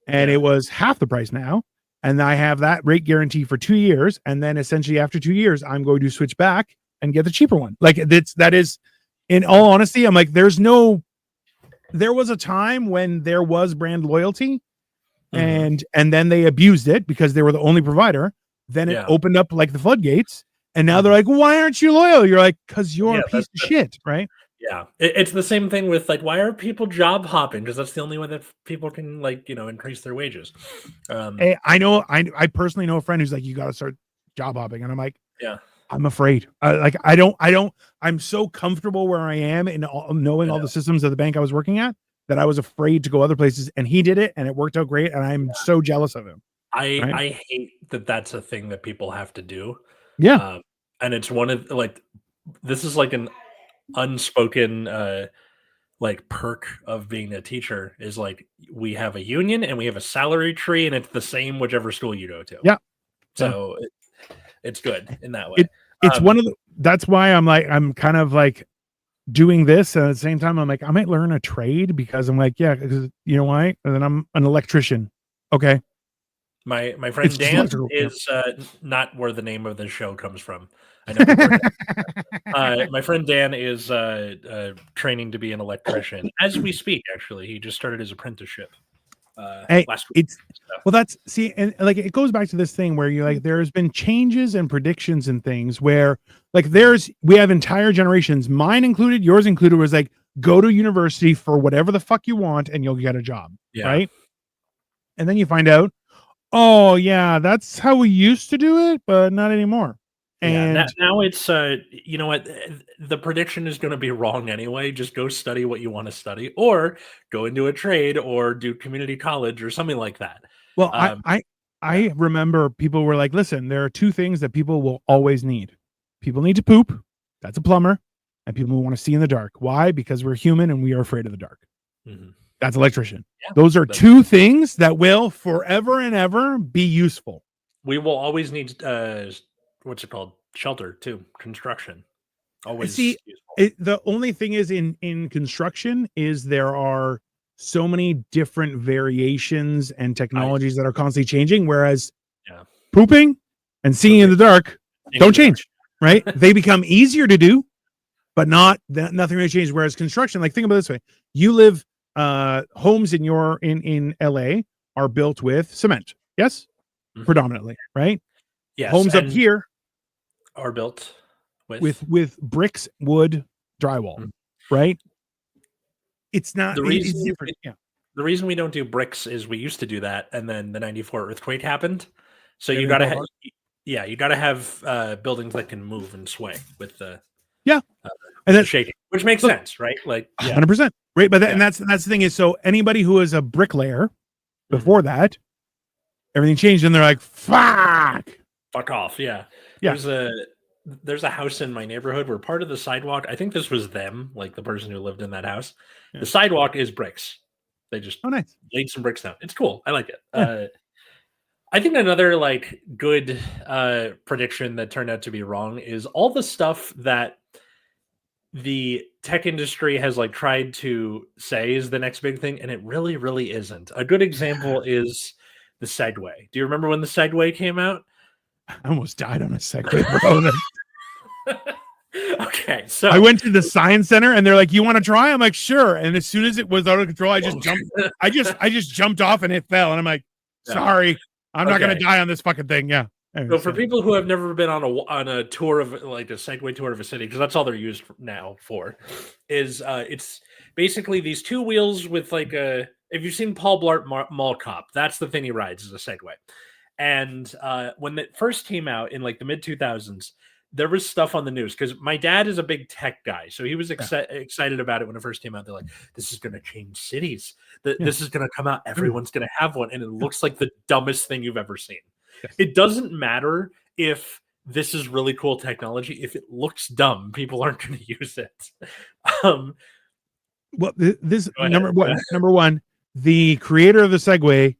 And it was half the price now. And I have that rate guarantee for 2 years. And then essentially after 2 years, I'm going to switch back and get the cheaper one. Like that is, in all honesty, I'm like, there was a time when there was brand loyalty and then they abused it because they were the only provider. Then it opened up like the floodgates. And now they're like, "Why aren't you loyal?" You're like, "Because you're a piece of shit," right?
Yeah, it's the same thing with like, why are people job hopping? Because that's the only way that people can increase their wages.
Hey, I personally know a friend who's like, "You got to start job hopping," and I'm like,
"Yeah,
I'm afraid." I'm so comfortable where I am in knowing all the systems of the bank I was working at that I was afraid to go other places, and he did it, and it worked out great, and I'm so jealous of him.
I hate that that's a thing that people have to do.
Yeah.
And it's one of this is like an unspoken perk of being a teacher is like we have a union and we have a salary tree, and it's the same whichever school you go to.
Yeah.
So it's good in that way.
It's that's why I'm kind of like doing this, and at the same time I'm like, I might learn a trade because I'm like, because you know why? And then I'm an electrician. Okay.
My friend Dan is not where the name of the show comes from. I know. My friend Dan is training to be an electrician as we speak. Actually, he just started his apprenticeship last week.
And like it goes back to this thing where you like there's been changes and predictions and things where like we have entire generations, mine included, yours included, was like go to university for whatever the fuck you want and you'll get a job, right? And then you find out, oh yeah, that's how we used to do it, but not anymore. And
now it's you know what, the prediction is going to be wrong anyway. Just go study what you want to study, or go into a trade, or do community college, or something like that.
Well, I remember people were like, listen, there are two things that people will always need. People need to poop. That's a plumber. And people who want to see in the dark. Why? Because we're human and we are afraid of the dark. That's electrician. Those are two things that will forever and ever be useful.
We will always need what's it called? Shelter too. Construction. Always.
See, the only thing is in construction is there are so many different variations and technologies that are constantly changing, whereas pooping and seeing in the dark don't change, right? They become easier to do, but nothing really changes. Whereas construction, like think about it this way: you live homes in LA are built with cement, yes, predominantly, right?
Yes,
homes up here
are built
with bricks, wood, drywall, right? It's not
the reason.
It's different.
The reason we don't do bricks is we used to do that, and then the '94 earthquake happened. So you gotta have buildings that can move and sway with the
and that's
shaking, which makes sense, right? Like
100%, right? But and that's the thing is, so anybody who is a bricklayer before that, everything changed, and they're like, fuck
off, There's a house in my neighborhood where part of the sidewalk, I think this was them, like the person who lived in that house. The sidewalk is bricks. They just laid some bricks down. It's cool. I like it. I think another like good prediction that turned out to be wrong is all the stuff that the tech industry has like tried to say is the next big thing, and it really, really isn't. A good example is the Segway. Do you remember when the Segway came out?
I almost died on a Segway, bro.
Okay, so
I went to the science center and they're like, "You want to try?" I'm like, "Sure." And as soon as it was out of control, I just jumped. I just jumped off and it fell. And I'm like, "Sorry, I'm not gonna die on this fucking thing." Yeah.
Anyway, so for people who have never been on a tour of like a Segway tour of a city, because that's all they're used now for, is it's basically these two wheels with like a. If you've seen Paul Blart Mall Cop, that's the thing he rides is a Segway. And when it first came out in like the mid 2000s, there was stuff on the news because my dad is a big tech guy. So he was excited about it when it first came out. They're like, this is going to change cities. This is going to come out. Everyone's going to have one. And it looks like the dumbest thing you've ever seen. Yes. It doesn't matter if this is really cool technology. If it looks dumb, people aren't going to use it.
Well, this number one, the creator of the Segway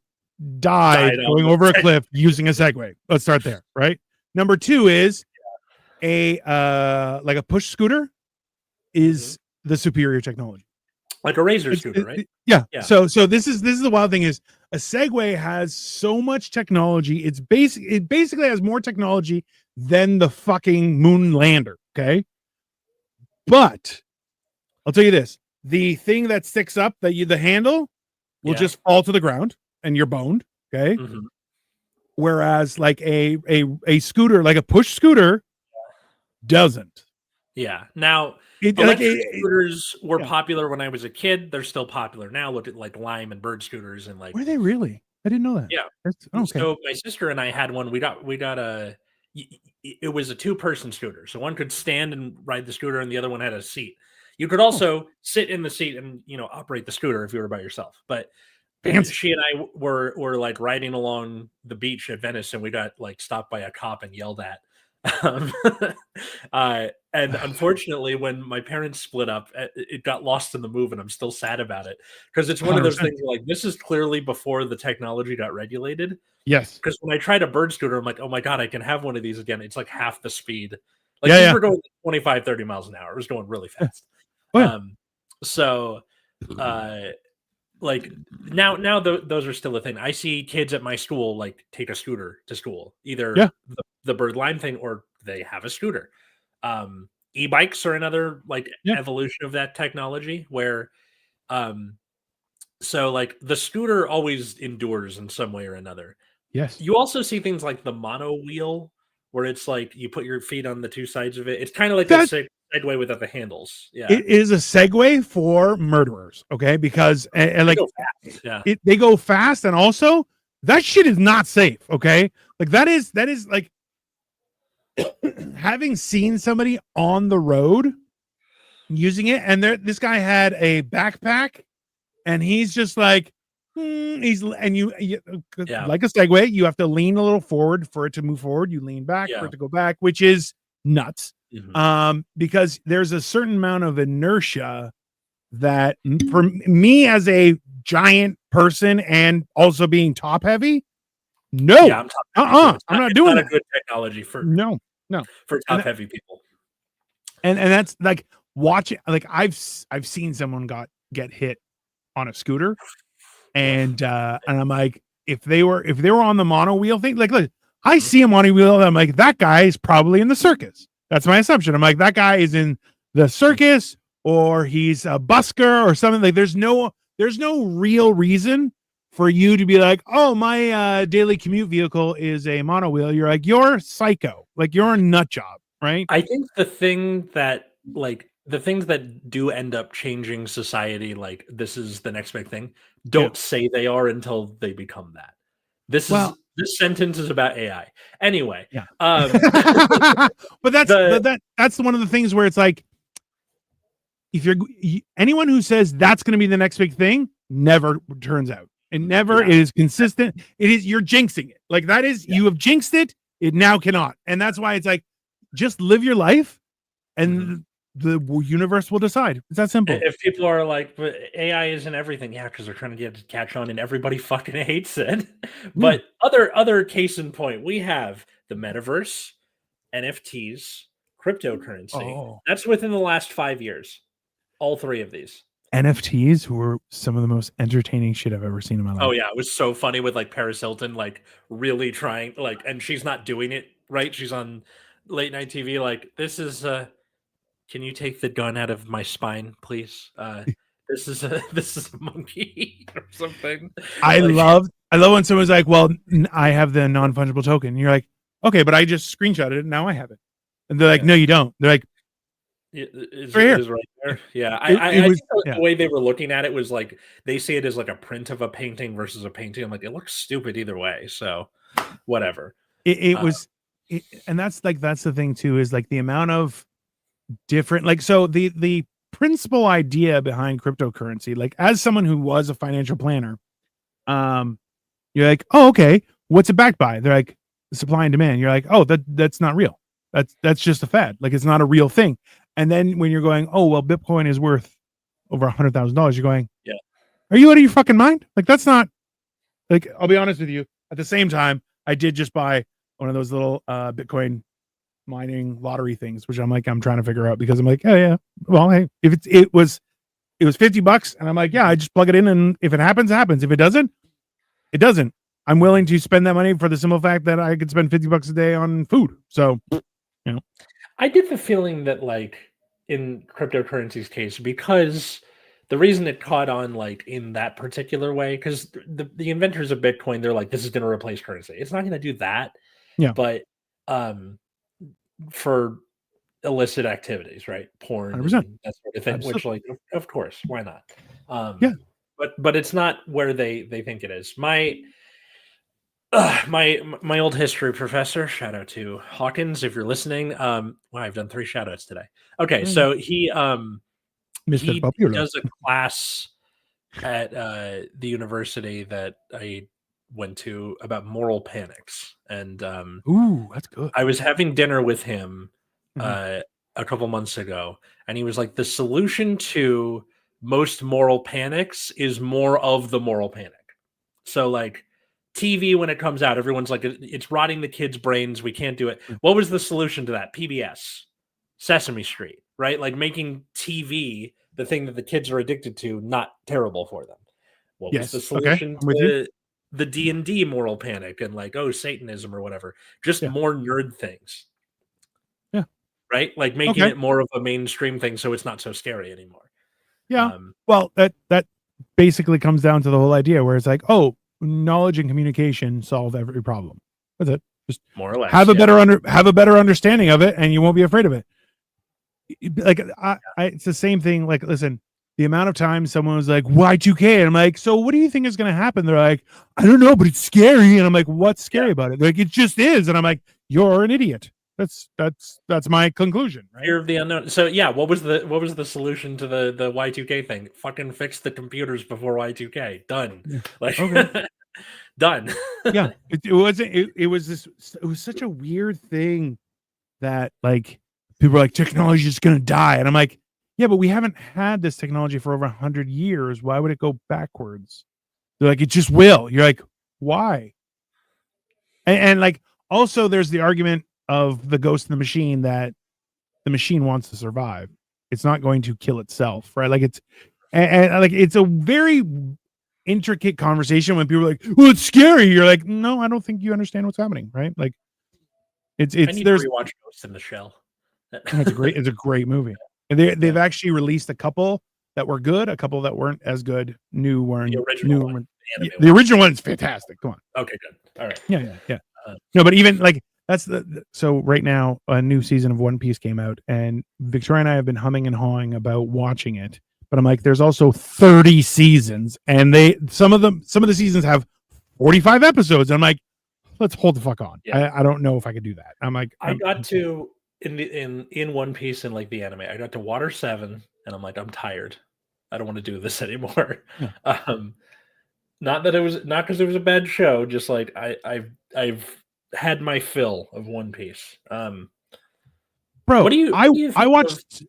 died going over a cliff using a Segway. Let's start there, right? Number two is a push scooter is the superior technology,
like a Razor scooter, right?
Yeah. So this is the wild thing is a Segway has so much technology. It basically has more technology than the fucking moon lander. Okay, but I'll tell you this: the thing that sticks up, the handle will just fall to the ground and you're boned. Okay. Mm-hmm. Whereas like a scooter, like a push scooter, doesn't.
Yeah. Now, electric scooters were popular when I was a kid. They're still popular now. Look at like Lime and Bird scooters and like.
Were they really? I didn't know that.
Yeah. Okay. So my sister and I had one. We got it was a 2-person scooter. So one could stand and ride the scooter and the other one had a seat. You could also sit in the seat and, operate the scooter if you were by yourself. But she and I were like riding along the beach at Venice and we got like stopped by a cop and yelled at. And unfortunately, when my parents split up, it got lost in the move, and I'm still sad about it because it's one 100%. Of those things where, like, this is clearly before the technology got regulated.
Yes.
Because when I tried a bird scooter, I'm like, oh my God, I can have one of these again. It's like half the speed. Like these were going 25, 30 miles an hour. It was going really fast. Like now those are still a thing. I see kids at my school like take a scooter to school, either the Bird Lime thing or they have a scooter. E-bikes are another like evolution of that technology where so like the scooter always endures in some way or another.
Yes.
You also see things like the mono wheel where it's like you put your feet on the two sides of it. It's kind of like a Segway without the handles. Yeah,
it is a Segway for murderers. Okay, because and like they go fast, and also that shit is not safe. Okay, like that is like having seen somebody on the road using it, and this guy had a backpack, and he's just like like a Segway, you have to lean a little forward for it to move forward. You lean back for it to go back, which is nuts. Mm-hmm. Because there's a certain amount of inertia that for me as a giant person and also being top heavy, I'm not doing that.
A good technology for for top heavy people.
And that's like watching, like I've seen someone get hit on a scooter, and I'm like, if they were on the mono wheel thing, like, look, I see him on a wheel, and I'm like, that guy is probably in the circus. That's my assumption. I'm like, that guy is in the circus, or he's a busker or something. Like, there's no real reason for you to be like, oh, my daily commute vehicle is a mono wheel. You're like, you're psycho. Like, you're a nut job, right?
I think the things that do end up changing society, like this is the next big thing, don't say they are until they become that. This sentence is about AI. Anyway.
Yeah. But that's one of the things where it's like, if anyone who says that's going to be the next big thing never turns out. It never is consistent. You're jinxing it. Like, that is, you have jinxed it. It now cannot. And that's why it's like, just live your life and the universe will decide. It's that simple.
If people are like, but AI isn't everything. Yeah, because they're trying to catch on and everybody fucking hates it. But other case in point, we have the metaverse, NFTs, cryptocurrency. That's within the last 5 years. All three of these.
NFTs were some of the most entertaining shit I've ever seen in my life.
Oh yeah, it was so funny with like Paris Hilton, like really trying, like, and she's not doing it right. She's on late night TV. Like, this is can you take the gun out of my spine, please? This is a monkey or something.
I love when someone's like, well, I have the non-fungible token. And you're like, okay, but I just screenshotted it. Now I have it. And they're like, no, you don't. They're like,
Is right there. Yeah, I think the way they were looking at it was like, they see it as like a print of a painting versus a painting. I'm like, it looks stupid either way. So whatever.
And that's the thing too, is like the amount of different, like, so the principal idea behind cryptocurrency, like, as someone who was a financial planner, you're like, oh, okay, what's it backed by? They're like, supply and demand. You're like, oh, that's not real. That's just a fad. Like, it's not a real thing. And then when you're going, oh, well, Bitcoin is worth over $100,000, you're going, yeah, are you out of your fucking mind? Like, that's not, like, I'll be honest with you. At the same time, I did just buy one of those little Bitcoin mining lottery things, which I'm trying to figure out, because I'm like, oh yeah, well, hey, if it was $50, and I'm like, yeah, I just plug it in, and if it happens, it happens. If it doesn't, it doesn't. I'm willing to spend that money for the simple fact that I could spend $50 a day on food. So, you know,
I get the feeling that, like, in cryptocurrency's case, because the reason it caught on, like, in that particular way, because the inventors of Bitcoin, they're like, this is going to replace currency. It's not going to do that.
Yeah.
But for illicit activities, right? Porn, and that sort of thing. Absolutely. Which, like, of course, why not?
Yeah.
But it's not where they think it is. My old history professor, shout out to Hawkins if you're listening. Wow, I've done 3 shout outs today. Okay, so he does a class at the university that I went to about moral panics, and
ooh, that's good.
I was having dinner with him a couple months ago, and he was like, the solution to most moral panics is more of the moral panic. So, like, TV, when it comes out, everyone's like, it's rotting the kids' brains. We can't do it. What was the solution to that? PBS, Sesame Street, right? Like, making TV, the thing that the kids are addicted to, not terrible for them. What was the solution to the D&D moral panic and, like, oh, Satanism or whatever? Just more nerd things.
Yeah.
Right? Like, making it more of a mainstream thing so it's not so scary anymore.
Yeah. Well, that basically comes down to the whole idea where it's like, oh, knowledge and communication solve every problem. That's it. Just
more or less
have a better understanding of it, and you won't be afraid of it. Like, it's the same thing. Like, listen, the amount of times someone was like, Y2K, and I'm like, so what do you think is going to happen? They're like, I don't know, but it's scary. And I'm like, what's scary about it? They're like, it just is. And I'm like, you're an idiot. That's my conclusion. Right?
Fear of the unknown. So yeah, what was the solution to the Y2K thing? Fucking fix the computers before Y2K. Done. Yeah. Like, done.
Yeah, it was such a weird thing that, like, people are like, technology is going to die, and I'm like, yeah, but we haven't had this technology for over 100 years. Why would it go backwards? They're like, it just will. You're like, why? And like, also, there's the argument of the ghost in the machine, that the machine wants to survive. It's not going to kill itself, right? Like, and like it's a very intricate conversation when people are like, well, it's scary. You're like, no, I don't think you understand what's happening, right? Like it's
I need
there's
to rewatch Ghost in the Shell.
it's a great movie. And they've actually released a couple that were good, a couple that weren't as good. The original one is fantastic. Come on.
Okay, good. All right.
Yeah. No, but even like that's so right now a new season of One Piece came out, and Victoria and I have been humming and hawing about watching it. But I'm like, there's also 30 seasons, and some of the seasons have 45 episodes. And I'm like, let's hold the fuck on. Yeah. I don't know if I could do that. I'm like,
I got to in One Piece and like the anime, I got to Water 7, and I'm like, I'm tired. I don't want to do this anymore. Yeah. Not that it was not because it was a bad show, just like I've had my fill of One Piece.
Bro, what do you I watched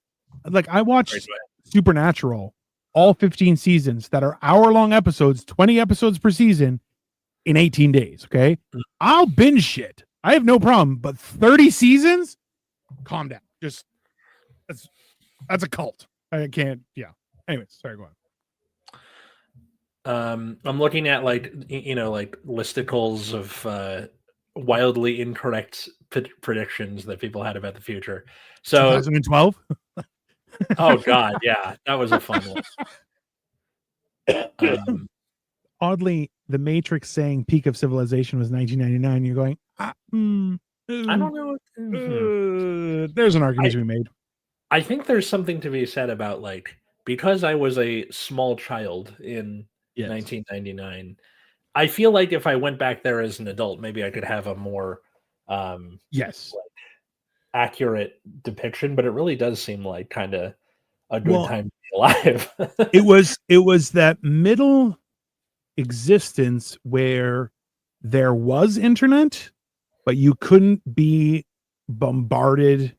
Supernatural, all 15 seasons that are hour-long episodes, 20 episodes per season in 18 days. Okay. I'll binge shit. I have no problem, but 30 seasons, calm down. Just that's a cult. I can't. Yeah. Anyways, sorry, go
on. I'm looking at like listicles of wildly incorrect predictions that people had about the future. So
2012.
Oh God, yeah, that was a fun one.
Oddly, The Matrix saying peak of civilization was 1999. You're going,
I don't know.
There's an argument to be made.
I think there's something to be said about like, because I was a small child in 1999. I feel like if I went back there as an adult, maybe I could have a more accurate depiction, but it really does seem like kind of a good time to be alive.
it was that middle existence where there was internet, but you couldn't be bombarded.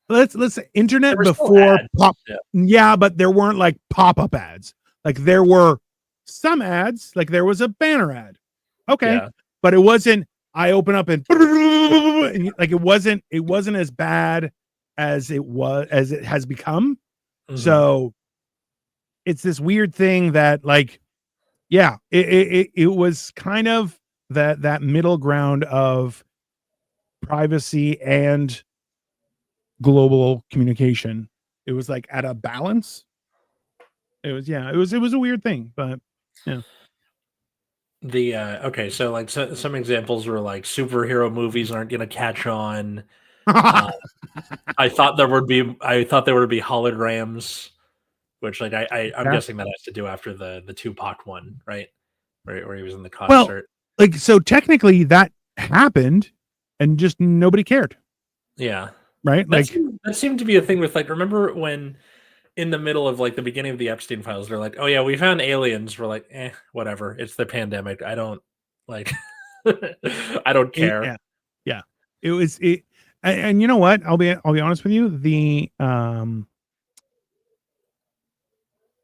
Let's say internet before pop. Yeah, but there weren't like pop-up ads. Like there were some ads, like there was a banner ad. Okay. Yeah. But it wasn't I open up and like it wasn't as bad as it has become. Mm-hmm. So it's this weird thing that like, yeah, it was kind of that middle ground of privacy and global communication. It was like at a balance. It was a weird thing, but yeah.
Okay, so like some examples were like superhero movies aren't gonna catch on. I thought there would be holograms, which like I'm guessing that has to do after the Tupac one, right? Where he was in the concert.
Well, like so technically that happened and just nobody cared.
Yeah.
Right?
That seemed to be a thing with like, remember when in the middle of like the beginning of the Epstein files, they're like, oh yeah, we found aliens. We're like, whatever. It's the pandemic. I don't like I don't care.
Yeah. It was and you know what? I'll be honest with you. The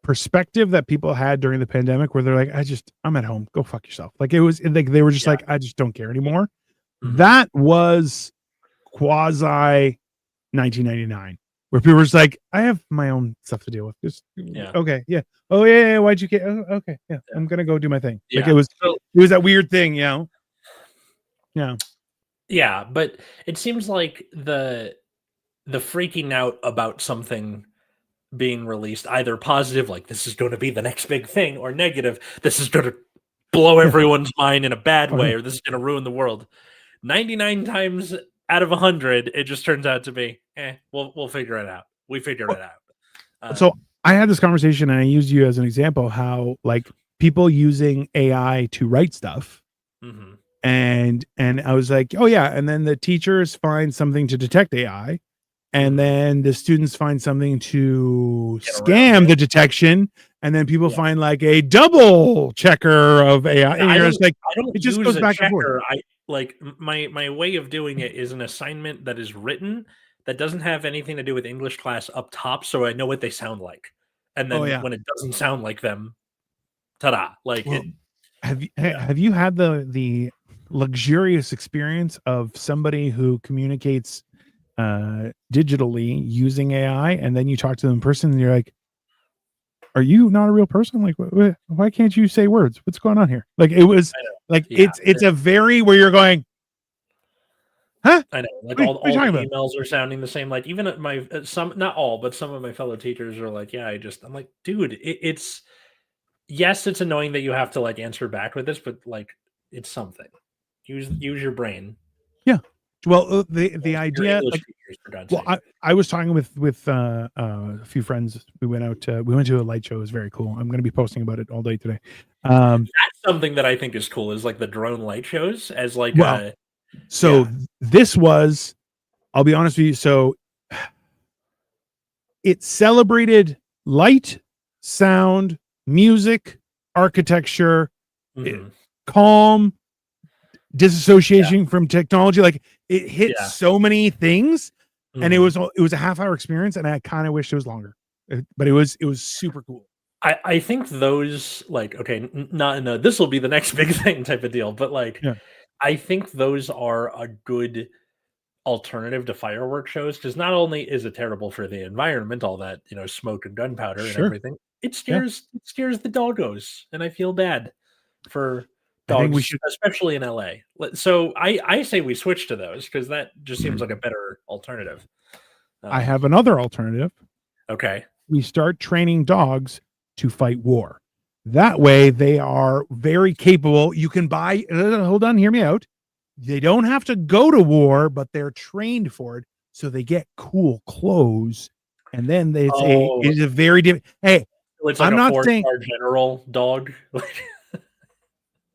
perspective that people had during the pandemic where they're like, I'm at home. Go fuck yourself. Like it was like they were just like, I just don't care anymore. Mm-hmm. That was quasi 1999. Where people were just like, I have my own stuff to deal with. Just okay, yeah. Oh yeah. Why'd you care? Oh, okay, yeah. I'm gonna go do my thing. Yeah. Like it was that weird thing, you know. Yeah.
Yeah, but it seems like the freaking out about something being released, either positive, like this is going to be the next big thing, or negative, this is going to blow everyone's mind in a bad way, or this is going to ruin the world. 99 times out of 100, it just turns out to be, we'll figure it out. We figured it out.
So I had this conversation, and I used you as an example how like people using AI to write stuff, mm-hmm. and I was like, oh yeah, and then the teachers find something to detect AI, and then the students find something to scam the detection, and then people find like a double checker of AI, and you're just like, it just goes back and forth.
Like my way of doing it is an assignment that is written that doesn't have anything to do with English class up top, so I know what they sound like. And then when it doesn't sound like them, ta-da! Like,
have you had the luxurious experience of somebody who communicates digitally using AI, and then you talk to them in person, and you're like, are you not a real person? Like, why can't you say words? What's going on here? Like, it was like, it's a very where you're going, huh?
I know, like
what
all
are you
the
talking
emails are sounding the same. Like even at my some, not all, but some of my fellow teachers are like, yeah, I'm like, dude, it's yes, it's annoying that you have to like answer back with this, but like it's something. Use your brain.
Yeah. Well, the
Your
idea,
English
like,
teachers, for God's
well,
sake.
I was talking with a few friends. We went to a light show. It was very cool. I'm going to be posting about it all day today.
That's something that I think is cool, is like the drone light shows as like
well, so this was, I'll be honest with you. So it celebrated light, sound, music, architecture, calm, disassociation from technology. Like, it hit so many things, and it was a half-hour experience, and I kind of wish it was longer, but it was super cool.
I think those, like, okay, not in a this will be the next big thing type of deal, but like, I think those are a good alternative to fireworks shows, because not only is it terrible for the environment, all that, you know, smoke and gunpowder and everything, it scares the doggos, and I feel bad for dogs, I think we should, especially in LA. So I say we switch to those, because that just seems like a better alternative.
I have another alternative.
Okay.
We start training dogs to fight war. That way they are very capable. You can buy, hold on, hear me out. They don't have to go to war, but they're trained for it. So they get cool clothes. And then it's a very different. Hey,
it's like I'm not saying general dog.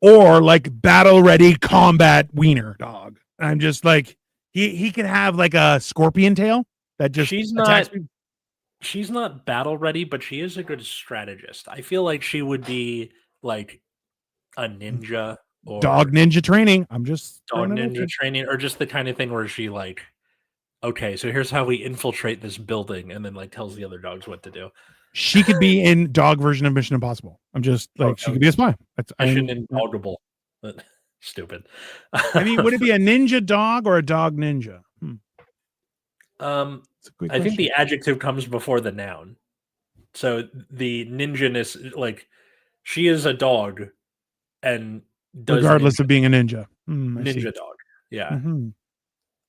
Or like battle ready combat wiener dog. I'm just like, he can have like a scorpion tail that just attacks me.
She's not battle ready, but she is a good strategist. I feel like she would be like a ninja or
dog ninja training. I'm just
dog ninja training, or just the kind of thing where she like, okay, so here's how we infiltrate this building, and then like tells the other dogs what to do.
She could be in dog version of Mission Impossible. I'm just like, she could be a spy.
Mission Indoggable. Stupid.
I mean, would it be a ninja dog or a dog ninja?
I think the adjective comes before the noun. So the ninja-ness, like, she is a dog, and
regardless of being a ninja.
Ninja dog. Yeah.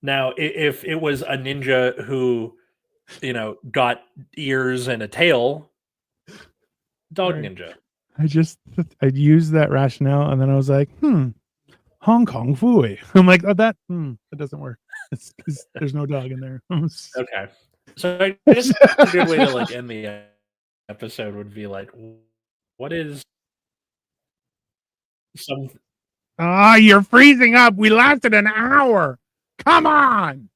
Now, if it was a ninja who, you know, got ears and a tail, dog ninja.
I used that rationale, and then I was like, Hong Kong Fooey. I'm like, that doesn't work. It's because there's no dog in there.
Okay. So I guess a good way to like end the episode would be like, what is some?
You're freezing up. We lasted an hour. Come on.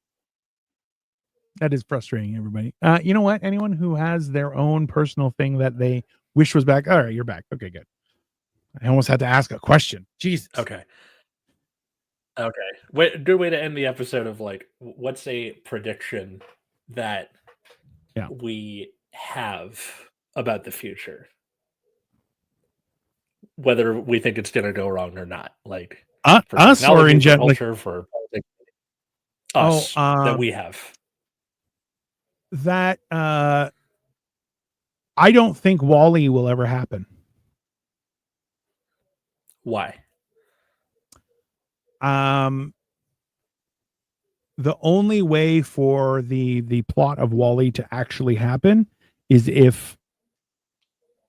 That is frustrating, everybody. You know what? Anyone who has their own personal thing that they wish was back. All right, you're back. Okay, good. I almost had to ask a question. Jesus.
Okay. Good way to end the episode of like, what's a prediction that we have about the future, whether we think it's going to go wrong or not, like
us or in general,
for us that we have
that. I don't think WALL-E will ever happen.
Why?
The only way for the plot of WALL-E to actually happen is if,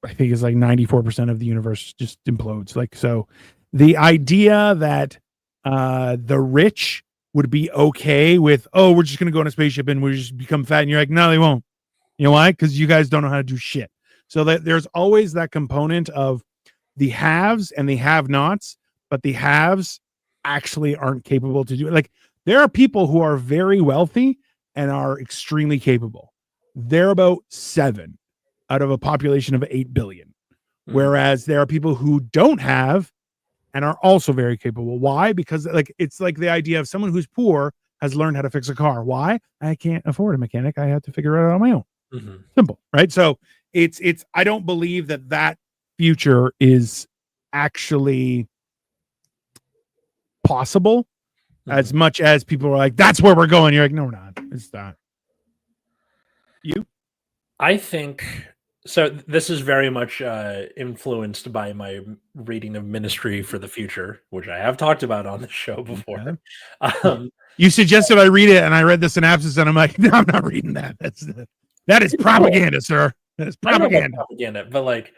I think it's like 94% of the universe just implodes. Like, so the idea that the rich would be okay with, we're just going to go on a spaceship and we just become fat. And you're like, no, they won't. You know why? Because you guys don't know how to do shit. So that there's always that component of the haves and the have-nots, but the haves actually aren't capable to do it. Like, there are people who are very wealthy and are extremely capable. They're about 7 out of a population of 8 billion. Whereas there are people who don't have and are also very capable. Why? Because like, it's like the idea of someone who's poor has learned how to fix a car. Why? I can't afford a mechanic. I have to figure it out on my own. Simple, right? So it's I don't believe that future is actually possible as much as people are like, that's where we're going. You're like, no, we're not. It's not. You?
I think So this is very much influenced by my reading of Ministry for the Future, which I have talked about on the show before.
Okay. You suggested I read it, and I read the synopsis, and I'm like, no, I'm not reading that. That is propaganda, cool. Sir. That is propaganda.
But like,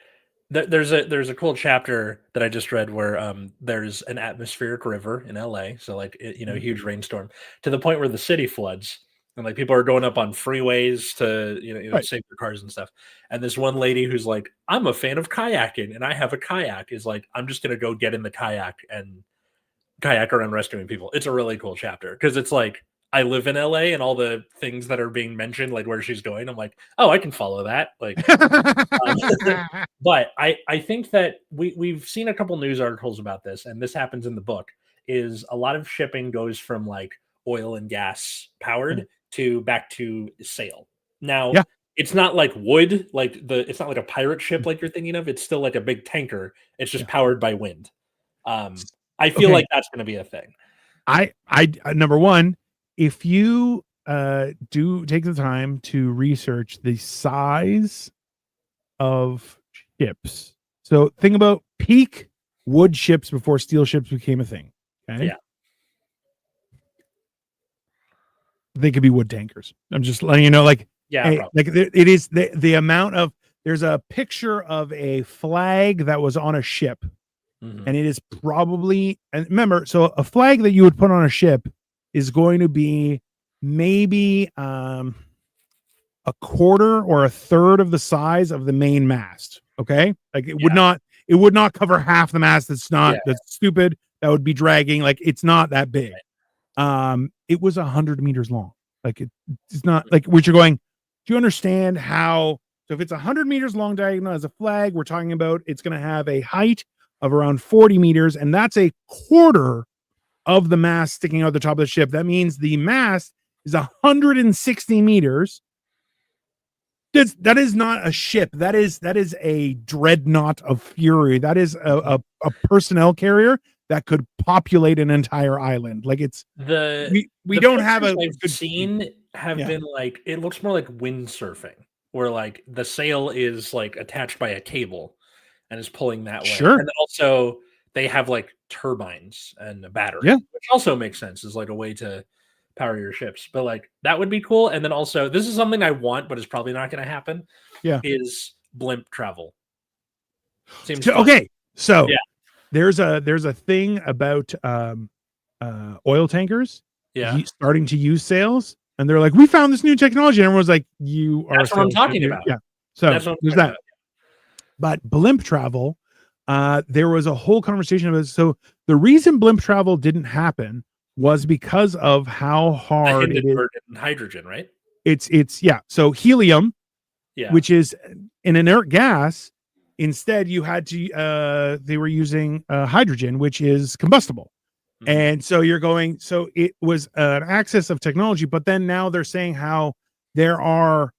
there's a cool chapter that I just read where there's an atmospheric river in LA, so like huge rainstorm to the point where the city floods. And like people are going up on freeways to right. save their cars and stuff. And this one lady who's like, I'm a fan of kayaking and I have a kayak, is like, I'm just gonna go get in the kayak and kayak around rescuing people. It's a really cool chapter because it's like, I live in LA and all the things that are being mentioned, like where she's going, I'm like, oh, I can follow that. Like, but I think that we've seen a couple news articles about this, and this happens in the book. Is a lot of shipping goes from like oil and gas powered to back to sail. Now, it's not like wood, like it's not like a pirate ship like you're thinking of. It's still like a big tanker. It's just powered by wind. I feel like that's going to be a thing.
I number one, if you do take the time to research the size of ships, so think about peak wood ships before steel ships became a thing. Okay?
Yeah.
They could be wood tankers. I'm just letting you know, like, like it is the amount of. There's a picture of a flag that was on a ship, and it is probably, and remember, so a flag that you would put on a ship is going to be maybe a quarter or a third of the size of the main mast. Okay, like it would not cover half the mast. That's stupid. That would be dragging. Like it's not that big. It was 100 meters long. Like it's not like what you're going. Do you understand how? So if it's 100 meters long diagonal as a flag, we're talking about it's going to have a height of around 40 meters, and that's a quarter of the mast sticking out the top of the ship. That means the mast is 160 meters. That is not a ship. That is a dreadnought of fury. That is a personnel carrier that could populate an entire island. Like it's we don't have a
good scene have been like, it looks more like windsurfing, where like the sail is like attached by a cable and is pulling that way.
Sure.
And also they have like turbines and a battery, which also makes sense as like a way to power your ships. But like that would be cool. And then also, this is something I want, but it's probably not going to happen. Is blimp travel. Seems
okay. So there's a thing about oil tankers starting to use sails, and they're like, we found this new technology, and everyone's like, you are.
That's what I'm talking about.
Yeah. So there's that. But blimp travel, there was a whole conversation about it. So the reason blimp travel didn't happen was because of how hard it is.
Hydrogen, right?
It's So helium, which is an inert gas. Instead, you had to. They were using hydrogen, which is combustible, and so you're going. So it was an access of technology, but then now they're saying how there are.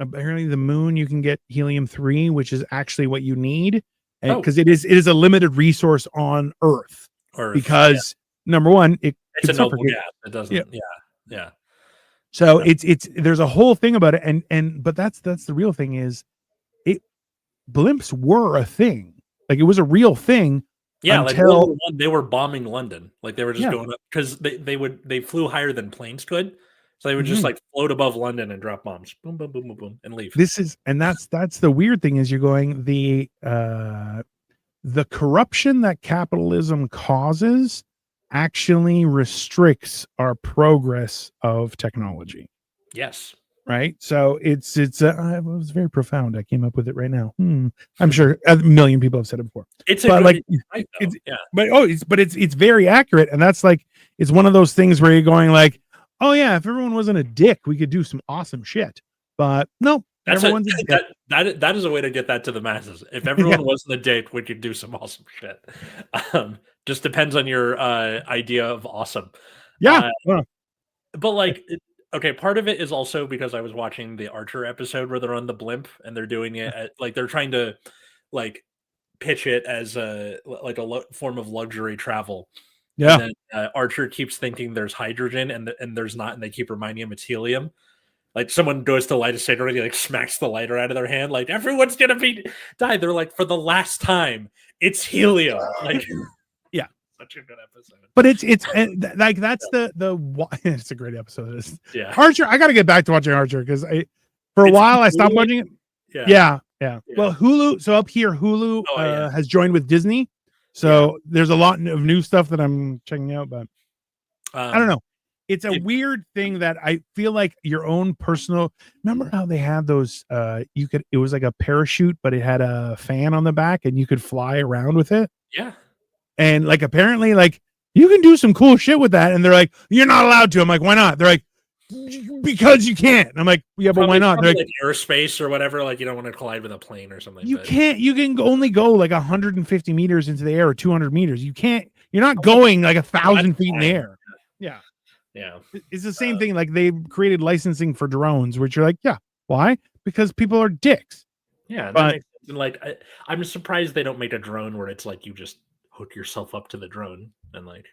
Apparently, the moon you can get helium-3, which is actually what you need, and because it is a limited resource on Earth. Because number one, it's
a noble gas. It doesn't. Yeah.
So it's there's a whole thing about it, but that's the real thing is, blimps were a thing. Like it was a real thing.
Yeah, until like they were bombing London. Like they were just going up because they flew higher than planes could. So they would just like float above London and drop bombs, boom, boom, boom, boom, boom, and leave.
That's the weird thing is you're going the corruption that capitalism causes actually restricts our progress of technology.
Yes.
Right. So it was very profound. I came up with it right now. I'm sure a million people have said it before. It's very accurate. And that's like, it's one of those things where you're going like, oh yeah, if everyone wasn't a dick, we could do some awesome shit. But no,
that is a way to get that to the masses. If everyone wasn't a dick, we could do some awesome shit. Just depends on your idea of awesome.
Yeah.
But like, okay, part of it is also because I was watching the Archer episode where they're on the blimp and they're doing it like they're trying to like pitch it as a form of luxury travel.
Yeah.
And then Archer keeps thinking there's hydrogen and there's not, and they keep reminding him it's helium. Like someone goes to light a cigarette, he like smacks the lighter out of their hand, like everyone's gonna be die. They're like, for the last time, it's helium. Like,
yeah,
such a good episode.
But it's like that's the it's a great episode.
Yeah,
Archer. I got to get back to watching Archer because for a while I stopped watching it. Yeah. Well, Hulu. So up here, Hulu has joined with Disney. So there's a lot of new stuff that I'm checking out, but I don't know. It's a weird thing that I feel like your own personal. Remember how they had those? It was like a parachute, but it had a fan on the back, and you could fly around with it.
Yeah.
And like apparently, like you can do some cool shit with that. And they're like, you're not allowed to. I'm like, why not? They're like, because you can't. And I'm like, yeah, but why not? They're like
airspace or whatever. Like you don't want to collide with a plane or something.
You can't. You can only go like 150 meters into the air or 200 meters. You can't. You're not going like 1,000 feet in the air. Yeah.
Yeah,
it's the same thing. Like they've created licensing for drones, which you're like, yeah, why? Because people are dicks.
Yeah, but like I'm surprised they don't make a drone where it's like you just hook yourself up to the drone and like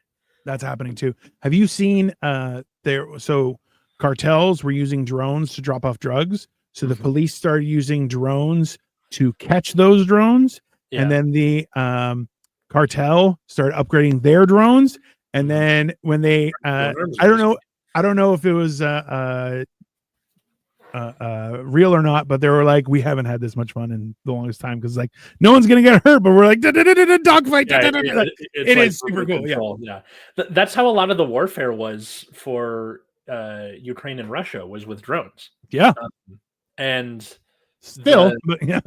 that's happening too. Have you seen so cartels were using drones to drop off drugs, so the police started using drones to catch those drones, and then the cartel started upgrading their drones. And then when they, I don't know if it was real or not, but they were like, we haven't had this much fun in the longest time because like no one's gonna get hurt, but we're like dogfight. It is super cool.
Yeah, that's how a lot of the warfare was for Ukraine and Russia was with drones.
Yeah,
and
still, but yeah,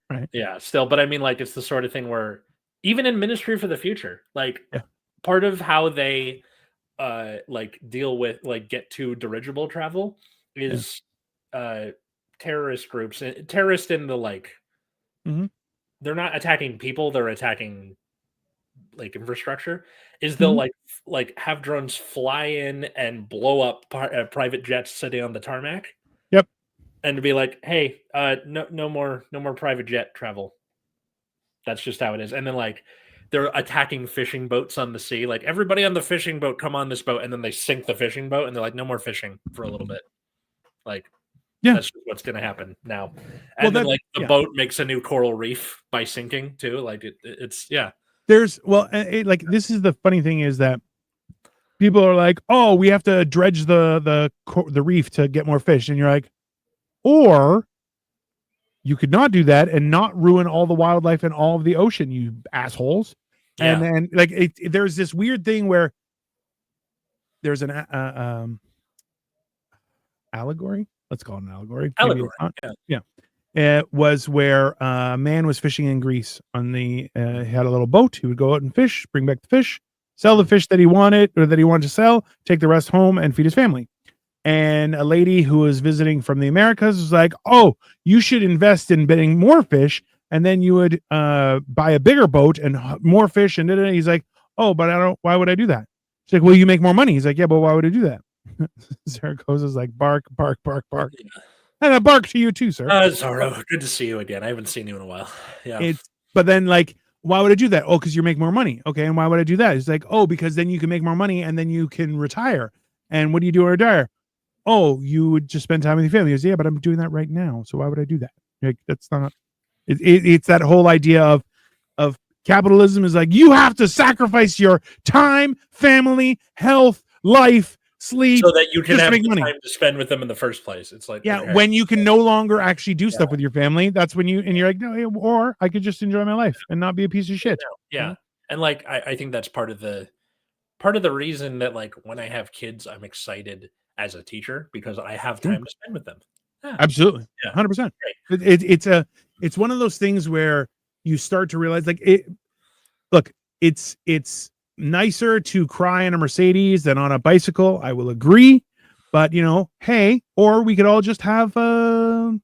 right. Yeah, still, but I mean, like it's the sort of thing where even in Ministry for the Future, like.
Yeah.
Part of how they like deal with like get to dirigible travel is terrorist groups, terrorists in the like they're not attacking people, they're attacking like infrastructure, is they'll like have drones fly in and blow up private jets sitting on the tarmac.
Yep.
And to be like, hey, no more private jet travel. That's just how it is. And then like they're attacking fishing boats on the sea. Like everybody on the fishing boat, come on this boat, and then they sink the fishing boat, and they're like, no more fishing for a little bit. Like, that's just what's going to happen now. And then like the boat makes a new coral reef by sinking too. Like it's
There's like this is the funny thing is that people are like, oh, we have to dredge the reef to get more fish, and you're like, or you could not do that and not ruin all the wildlife and all of the ocean, you assholes. Yeah. And then like there's this weird thing where there's an allegory. Let's call it an allegory. Yeah. It was where a man was fishing in Greece on he had a little boat. He would go out and fish, bring back the fish, sell the fish that he wanted to sell, take the rest home and feed his family. And a lady who was visiting from the Americas was like, oh, you should invest in getting more fish. And then you would buy a bigger boat and more fish. And he's like, oh, but why would I do that? She's like, well, you make more money. He's like, yeah, but why would I do that? Zaragoza's like, bark, bark, bark, bark. And I bark to you too, sir.
Zorro, good to see you again. I haven't seen you in a while. Yeah.
But then like, why would I do that? Oh, because you make more money. Okay. And why would I do that? It's like, oh, because then you can make more money and then you can retire. And what do you do to retire? Oh, you would just spend time with your family. He goes, yeah, but I'm doing that right now. So why would I do that? Like, that's not, it's that whole idea of capitalism is like, you have to sacrifice your time, family, health, life, sleep.
So that you can have the time to spend with them in the first place. It's like,
yeah, when you can no longer actually do stuff with your family, that's when you're like, no, or I could just enjoy my life and not be a piece of shit.
Yeah. And like, I think that's part of the reason that like, when I have kids, I'm excited as a teacher because I have time to spend with them.
Yeah. Absolutely. 100%. It's one of those things where you start to realize like it's nicer to cry on a Mercedes than on a bicycle. I will agree, but hey, or we could all just have a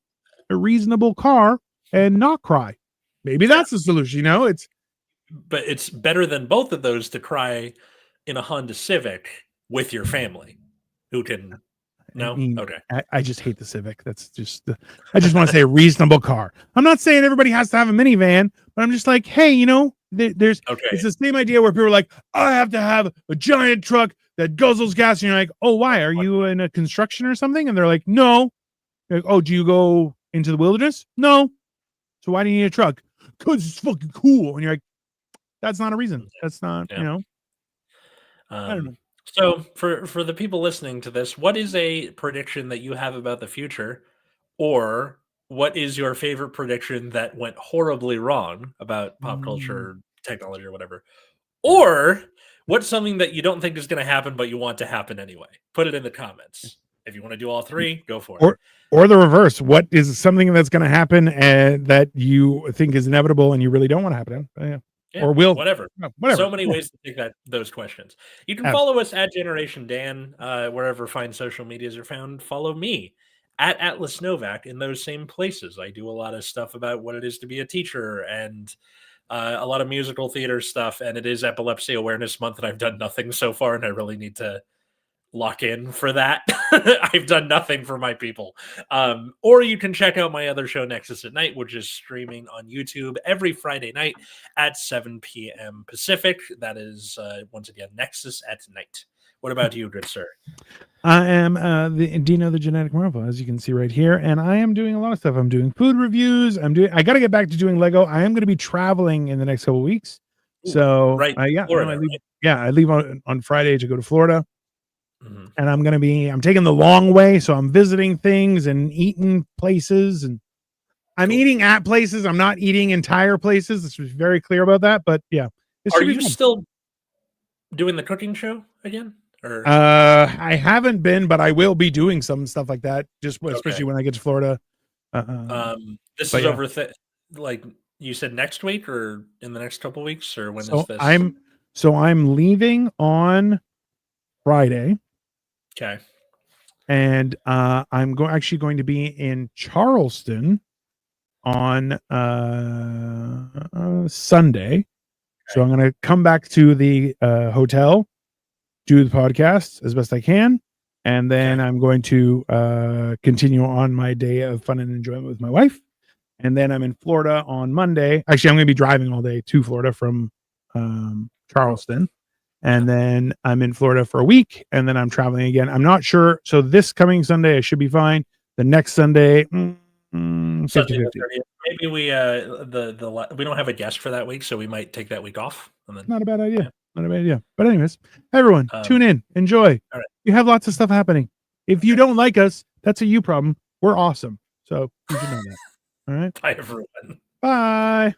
reasonable car and not cry. Maybe that's the solution.
But it's better than both of those to cry in a Honda Civic with your family. Who can? No, okay.
I just hate the Civic. That's just. I just want to say a reasonable car. I'm not saying everybody has to have a minivan, but I'm just like, hey, There's
Okay.
It's the same idea where people are like, I have to have a giant truck that guzzles gas, and you're like, oh, why? Are you in a construction or something? And they're like, no. You're like, oh, do you go into the wilderness? No. So why do you need a truck? Because it's fucking cool. And you're like, that's not a reason. That's not,
Yeah.
you know. I don't know.
So for the people listening to this, what is a prediction that you have about the future, or what is your favorite prediction that went horribly wrong about pop culture, technology, or whatever? Or what's something that you don't think is going to happen, but you want to happen anyway? Put it in the comments. If you want to do all three, go for it.
Or the reverse. What is something that's going to happen that you think is inevitable and you really don't want to happen?
Yeah,
or will
whatever.
Whatever.
So many ways to take those questions. You can follow us at Generation Dan, wherever fine social medias are found. Follow me at Atlas Novak in those same places. I do a lot of stuff about what it is to be a teacher and a lot of musical theater stuff. And it is Epilepsy Awareness Month, and I've done nothing so far, and I really need to lock in for that. I've done nothing for my people. Or you can check out my other show, Nexus at Night, which is streaming on YouTube every Friday night at 7 p.m. Pacific. That is, once again, Nexus at Night. What about you, good sir?
I am the Dino the Genetic Marvel, as you can see right here, and I am doing a lot of stuff. I'm doing food reviews. I got to get back to doing Lego. I am going to be traveling in the next couple of weeks. So
right,
I leave on Friday to go to Florida. And I'm taking the long way, so I'm visiting things and eating places, and I'm eating at places. I'm not eating entire places. This was very clear about that, but yeah.
Are you still doing the cooking show again? Or
I haven't been, but I will be doing some stuff like that, just especially when I get to Florida.
This is over like you said next week or in the next couple of weeks, or when is this?
I'm leaving on Friday.
Okay.
And I'm actually going to be in Charleston on Sunday. Okay. So I'm going to come back to the hotel, do the podcast as best I can, and then I'm going to continue on my day of fun and enjoyment with my wife. And then I'm in Florida on Monday. Actually, I'm going to be driving all day to Florida from Charleston. And then I'm in Florida for a week, and then I'm traveling again. I'm not sure. So this coming Sunday, I should be fine. The next Sunday, 50-50.
Maybe we don't have a guest for that week, so we might take that week off. And then,
not a bad idea. Not a bad idea. But anyways, everyone, tune in, enjoy.
All right.
You have lots of stuff happening. If you don't like us, that's a you problem. We're awesome. So you should know that. All right.
Bye, everyone.
Bye.